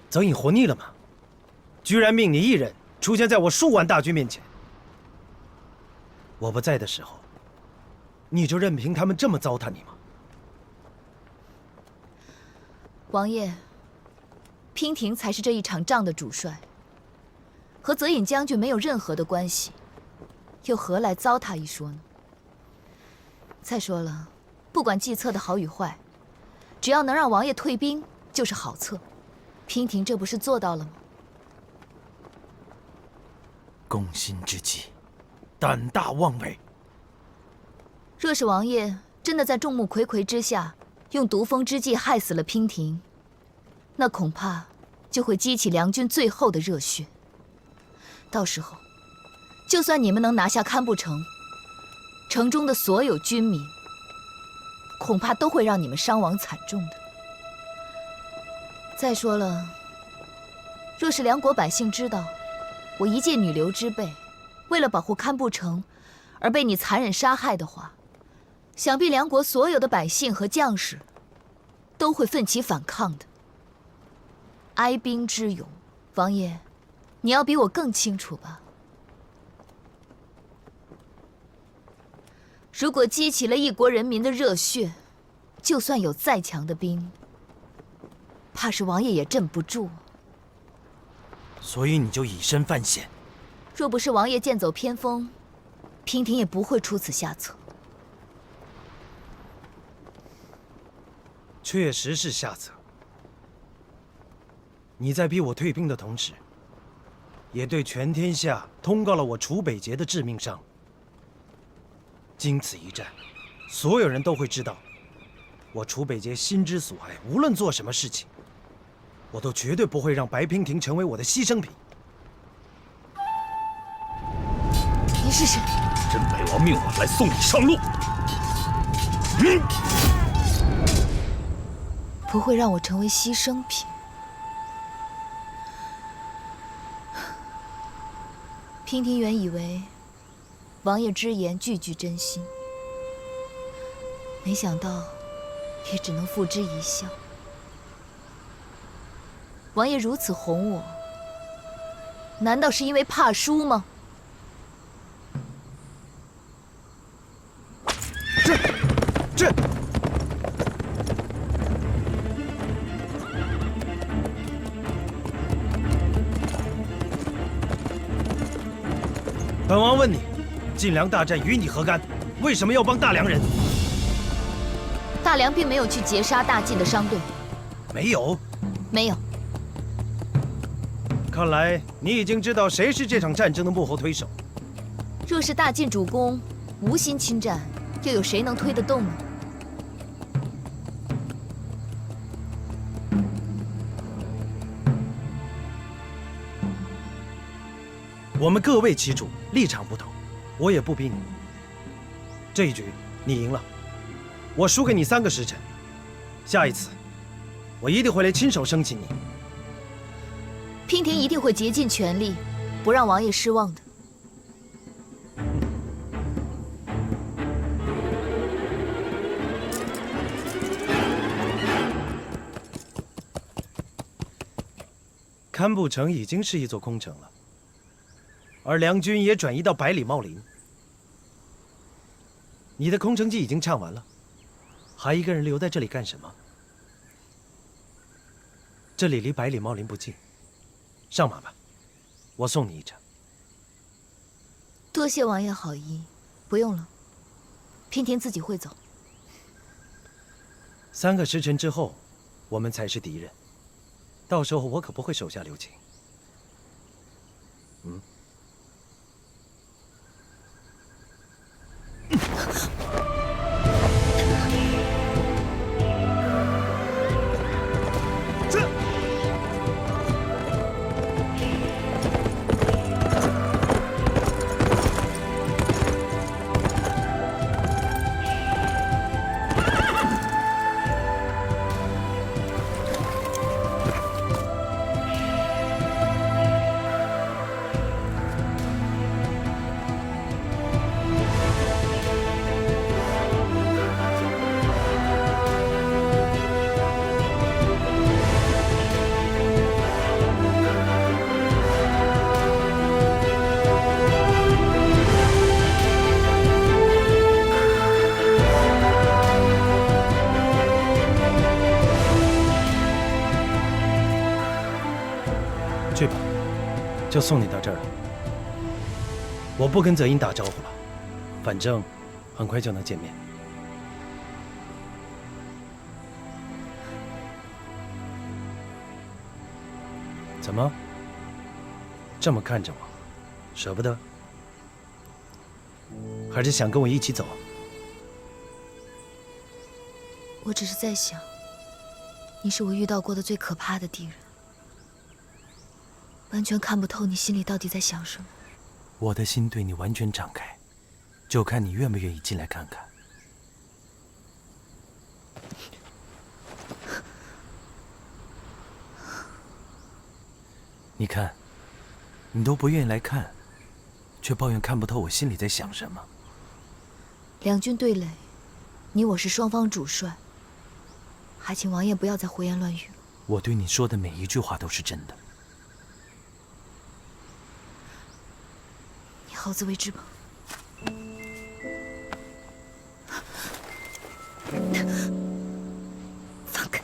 早已活腻了吗？居然命你一人出现在我数万大军面前。我不在的时候，你就任凭他们这么糟蹋你吗？王爷，娉婷才是这一场仗的主帅，和泽隐将军没有任何的关系，又何来糟蹋一说呢？再说了，不管计策的好与坏，只要能让王爷退兵，就是好策。娉婷这不是做到了吗？攻心之计，胆大妄为。若是王爷真的在众目睽睽之下用毒蜂之计害死了娉婷，那恐怕就会激起梁军最后的热血。到时候，就算你们能拿下堪布城，城中的所有军民，恐怕都会让你们伤亡惨重的。再说了，若是梁国百姓知道我一介女流之辈，为了保护堪布城而被你残忍杀害的话，想必梁国所有的百姓和将士都会奋起反抗的。哀兵之勇，王爷，你要比我更清楚吧？如果激起了一国人民的热血，就算有再强的兵，怕是王爷也镇不住。所以你就以身犯险。若不是王爷剑走偏锋，娉婷也不会出此下策。确实是下策。你在逼我退兵的同时，也对全天下通告了我楚北节的致命伤。经此一战，所有人都会知道，我楚北节心之所爱，无论做什么事情，我都绝对不会让白娉婷成为我的牺牲品。你是谁？真北王命我来送你上路。不会让我成为牺牲品。娉婷原以为王爷之言句句真心，没想到也只能付之一笑。王爷如此哄我，难道是因为怕输吗？这！本王问你，晋梁大战与你何干？为什么要帮大梁人？大梁并没有去截杀大晋的商队。没有？没有。看来你已经知道谁是这场战争的幕后推手。若是大晋主公无心侵占，又有谁能推得动呢？我们各为其主，立场不同，我也不逼你。这一局你赢了，我输给你3个时辰。下一次，我一定会来亲手生擒你。娉婷一定会竭尽全力，不让王爷失望的。堪布城已经是一座空城了。而梁军也转移到百里茂林。你的空城计已经唱完了，还一个人留在这里干什么？这里离百里茂林不近，上马吧，我送你一程。多谢王爷好意，不用了，娉婷自己会走。3个时辰之后，我们才是敌人，到时候我可不会手下留情。就送你到这儿了。我不跟泽英打招呼了，反正很快就能见面。怎么？这么看着我，舍不得？还是想跟我一起走？我只是在想，你是我遇到过的最可怕的敌人，完全看不透你心里到底在想什么。我的心对你完全敞开，就看你愿不愿意进来看看。你看，你都不愿意来看，却抱怨看不透我心里在想什么。两军对垒，你我是双方主帅，还请王爷不要再胡言乱语了。我对你说的每一句话都是真的。你好自为之吧。放开！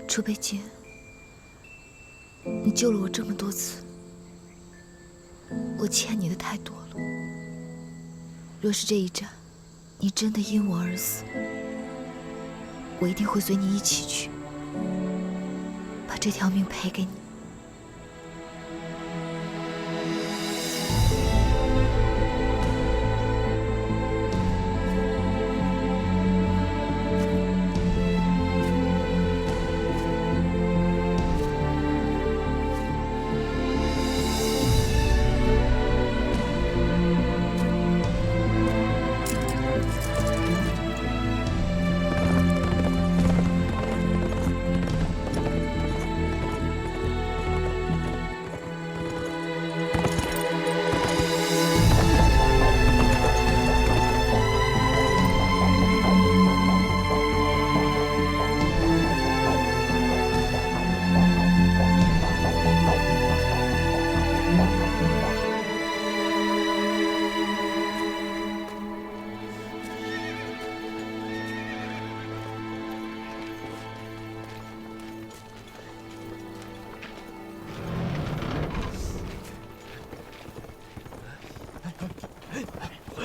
楚北杰，你救了我这么多次，我欠你的太多了。若是这一战，你真的因我而死，我一定会随你一起去，把这条命赔给你。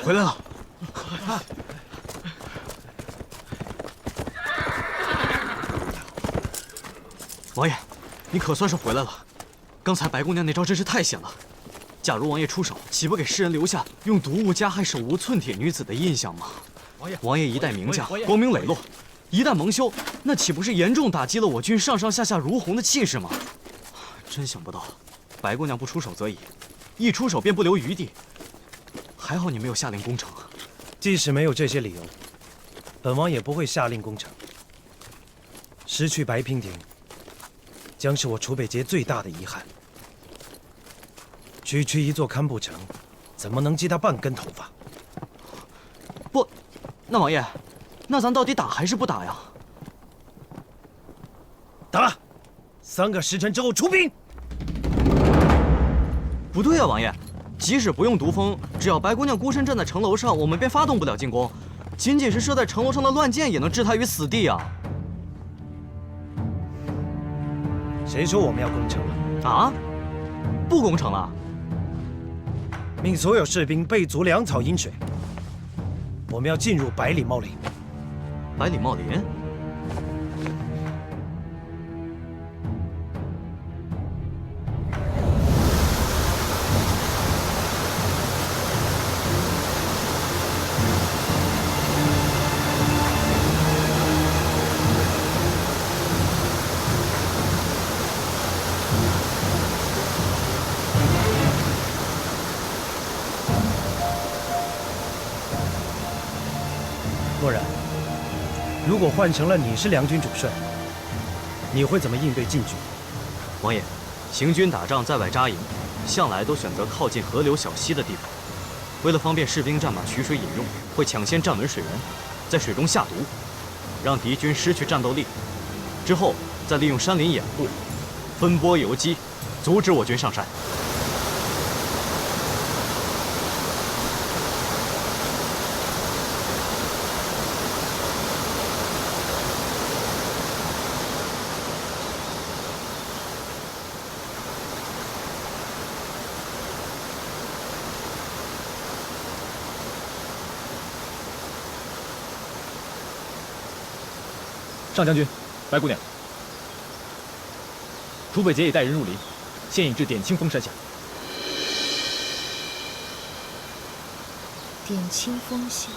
回来了。王爷，你可算是回来了。刚才白姑娘那招真是太险了。假如王爷出手，岂不给世人留下用毒物加害手无寸铁女子的印象吗？王爷一代名将，光明磊落，一旦蒙羞，那岂不是严重打击了我军上上下下如虹的气势吗？真想不到，白姑娘不出手则已，一出手便不留余地。还好你没有下令攻城。即使没有这些理由，本王也不会下令攻城。失去白娉婷，将是我楚北节最大的遗憾。区区一座堪布城，怎么能记他半根头发？不，那王爷，那咱到底打还是不打呀？打！3个时辰之后出兵。不对啊，王爷。即使不用毒蜂，只要白姑娘孤身站在城楼上，我们便发动不了进攻。仅仅是射在城楼上的乱箭，也能置她于死地啊！谁说我们要攻城了？啊？不攻城了？命所有士兵备足粮草饮水。我们要进入百里茂林。百里茂林？漠然，如果换成了你是梁军主帅，你会怎么应对晋军？王爷，行军打仗在外扎营，向来都选择靠近河流小溪的地方。为了方便士兵战马取水饮用，会抢先站稳水源，在水中下毒，让敌军失去战斗力。之后再利用山林掩护，分拨游击，阻止我军上山。上将军，白姑娘，楚北捷已带人入林，现已至点清峰山下。点清峰下，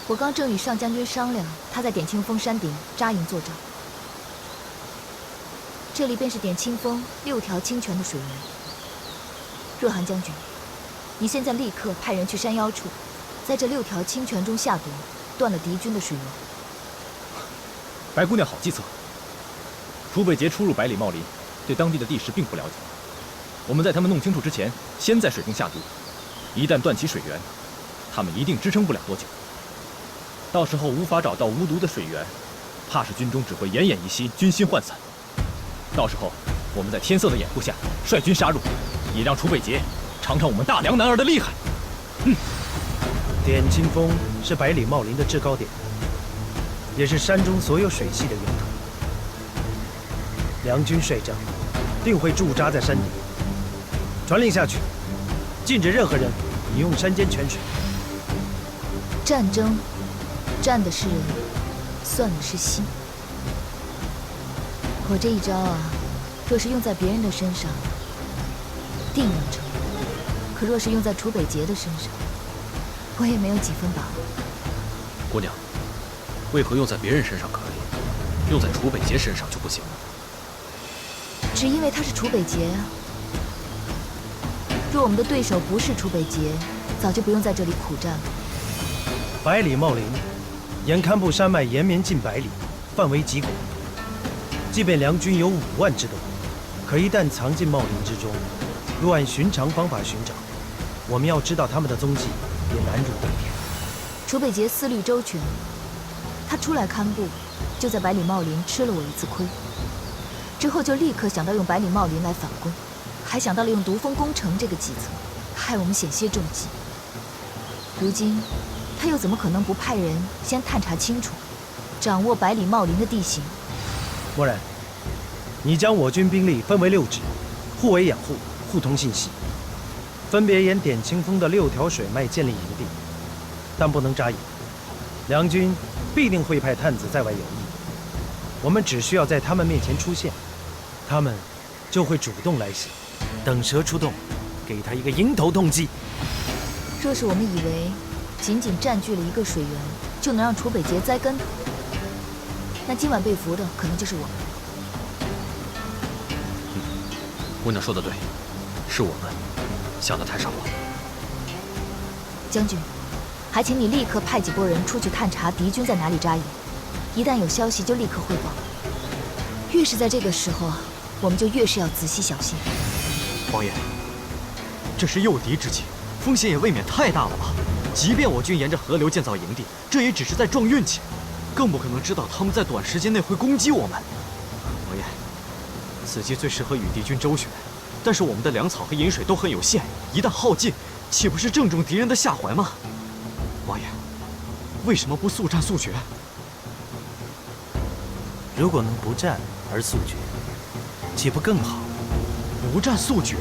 我刚正与上将军商量，他在点清峰山顶扎营作战。这里便是点清峰6条清泉的水源。若寒将军，你现在立刻派人去山腰处，在这6条清泉中下毒，断了敌军的水源。白姑娘好计策。楚北捷初入百里茂林，对当地的地势并不了解。我们在他们弄清楚之前，先在水中下毒。一旦断其水源，他们一定支撑不了多久。到时候无法找到无毒的水源，怕是军中只会奄奄一息，军心涣散。到时候我们在天色的掩护下率军杀入，也让楚北捷尝尝我们大梁男儿的厉害。点清峰是百里茂林的制高点，也是山中所有水系的源头。梁军帅帐定会驻扎在山顶，传令下去，禁止任何人饮用山间泉水。战争，战的是人，算的是心。我这一招啊，若是用在别人的身上，定能成；可若是用在楚北捷的身上，我也没有几分把握。姑娘，为何用在别人身上可以，用在楚北捷身上就不行呢？只因为他是楚北捷啊。若我们的对手不是楚北捷，早就不用在这里苦战了。百里茂林，沿堪布山脉延绵近百里，范围极广。即便梁军有5万之多，可一旦藏进茂林之中，若按寻常方法寻找，我们要知道他们的踪迹也难如登天。楚北捷思虑周全，他出来堪布，就在百里茂林吃了我一次亏，之后就立刻想到用百里茂林来反攻，还想到了用毒蜂攻城这个计策，害我们险些中计。如今，他又怎么可能不派人先探查清楚，掌握百里茂林的地形？默然，你将我军兵力分为6支，互为养护，互通信息，分别沿点清峰的6条水脉建立营地，但不能扎营。梁军必定会派探子在外游弋，我们只需要在他们面前出现，他们就会主动来袭，等蛇出洞，给他一个迎头痛击。若是我们以为仅仅占据了一个水源就能让楚北捷栽跟头，那今晚被俘的可能就是我们。姑娘说的对，是我们想的太少了。将军，还请你立刻派几拨人出去探查敌军在哪里扎营，一旦有消息就立刻汇报。越是在这个时候，我们就越是要仔细小心。王爷，这是诱敌之计，风险也未免太大了吧？即便我军沿着河流建造营地，这也只是在撞运气，更不可能知道他们在短时间内会攻击我们。王爷，此计最适合与敌军周旋，但是我们的粮草和饮水都很有限，一旦耗尽，岂不是正中敌人的下怀吗？王爷，为什么不速战速决？如果能不战而速决，岂不更好？不战速决？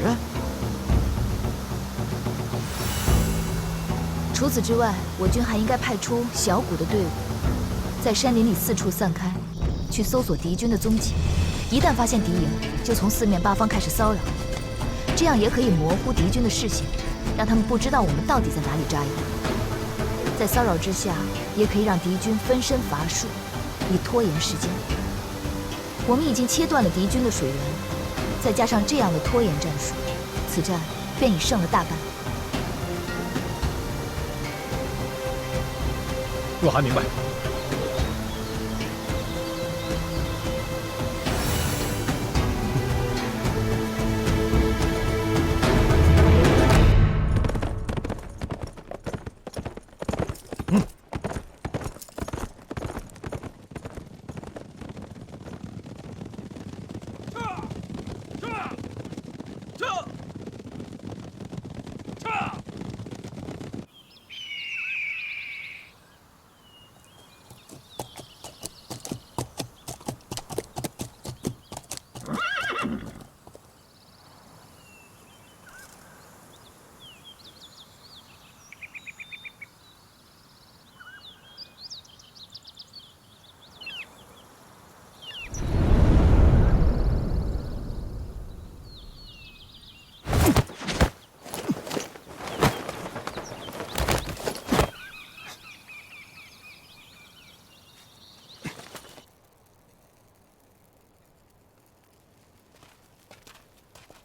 除此之外，我军还应该派出小股的队伍，在山林里四处散开，去搜索敌军的踪迹。一旦发现敌营，就从4面8方开始骚扰，这样也可以模糊敌军的视线，让他们不知道我们到底在哪里扎营。在骚扰之下，也可以让敌军分身乏术，以拖延时间。我们已经切断了敌军的水源，再加上这样的拖延战术，此战便已胜了大半。若寒明白。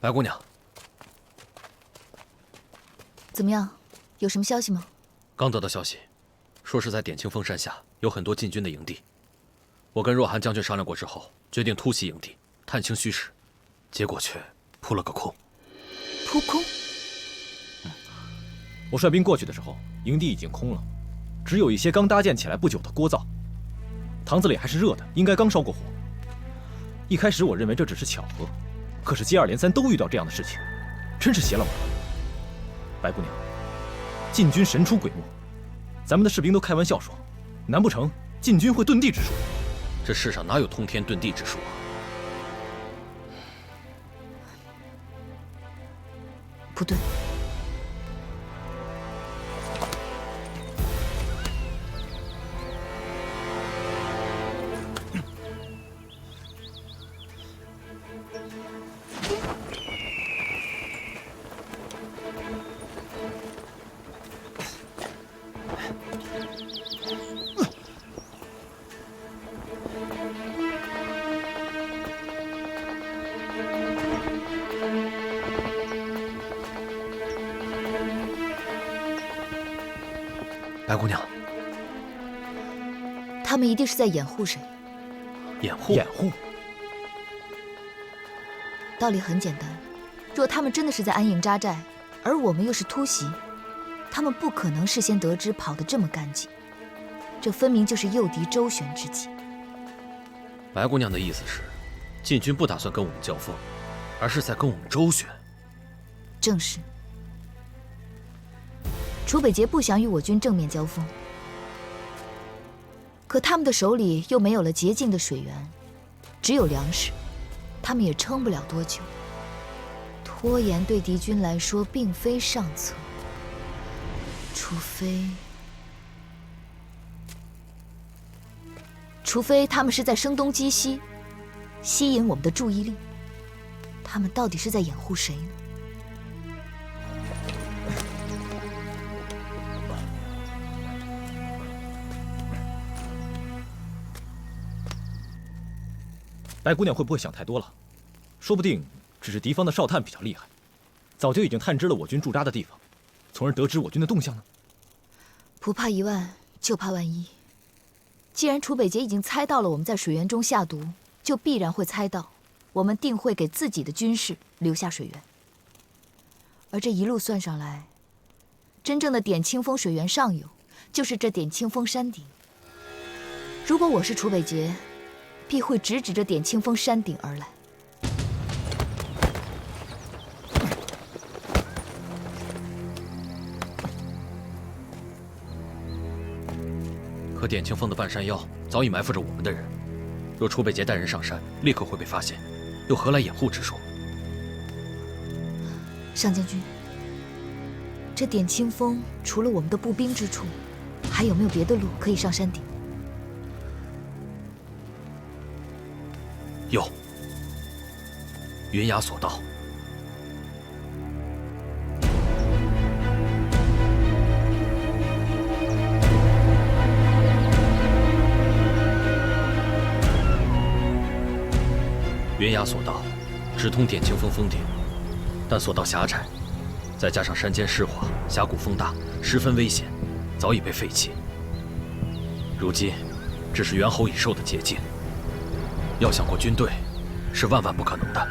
白姑娘，怎么样？有什么消息吗？刚得到消息，说是在点清风山下有很多禁军的营地。我跟若寒将军商量过之后，决定突袭营地，探清虚实，结果却扑了个空。扑空？我率兵过去的时候，营地已经空了，只有一些刚搭建起来不久的锅灶，堂子里还是热的，应该刚烧过火。一开始我认为这只是巧合，可是接二连三都遇到这样的事情，真是邪了我了。白姑娘，禁军神出鬼没，咱们的士兵都开玩笑说，难不成禁军会遁地之术？这世上哪有通天遁地之术啊？不对。白姑娘，他们一定是在掩护谁？掩护？掩护？道理很简单，若他们真的是在安营扎寨，而我们又是突袭，他们不可能事先得知跑得这么干净，这分明就是诱敌周旋之计。白姑娘的意思是，禁军不打算跟我们交锋，而是在跟我们周旋。正是。楚北捷不想与我军正面交锋，可他们的手里又没有了洁净的水源，只有粮食，他们也撑不了多久。拖延对敌军来说并非上策，除非他们是在声东击西，吸引我们的注意力。他们到底是在掩护谁呢？白姑娘会不会想太多了？说不定只是敌方的哨探比较厉害，早就已经探知了我军驻扎的地方，从而得知我军的动向呢？不怕一万，就怕万一。既然楚北捷已经猜到了我们在水源中下毒，就必然会猜到我们定会给自己的军士留下水源。而这一路算上来，真正的点清风水源上游，就是这点清风山顶。如果我是楚北捷，必会直指着点清风山顶而来。可点清风的半山腰早已埋伏着我们的人，若楚北捷带人上山，立刻会被发现，又何来掩护之说？上将军，这点清风除了我们的步兵之处，还有没有别的路可以上山顶？有，云崖索道。云崖索道直通点清风峰顶，但索道狭窄，再加上山间湿滑、峡谷风大，十分危险，早已被废弃。如今只是猿猴已兽的捷径。要想过军队，是万万不可能的。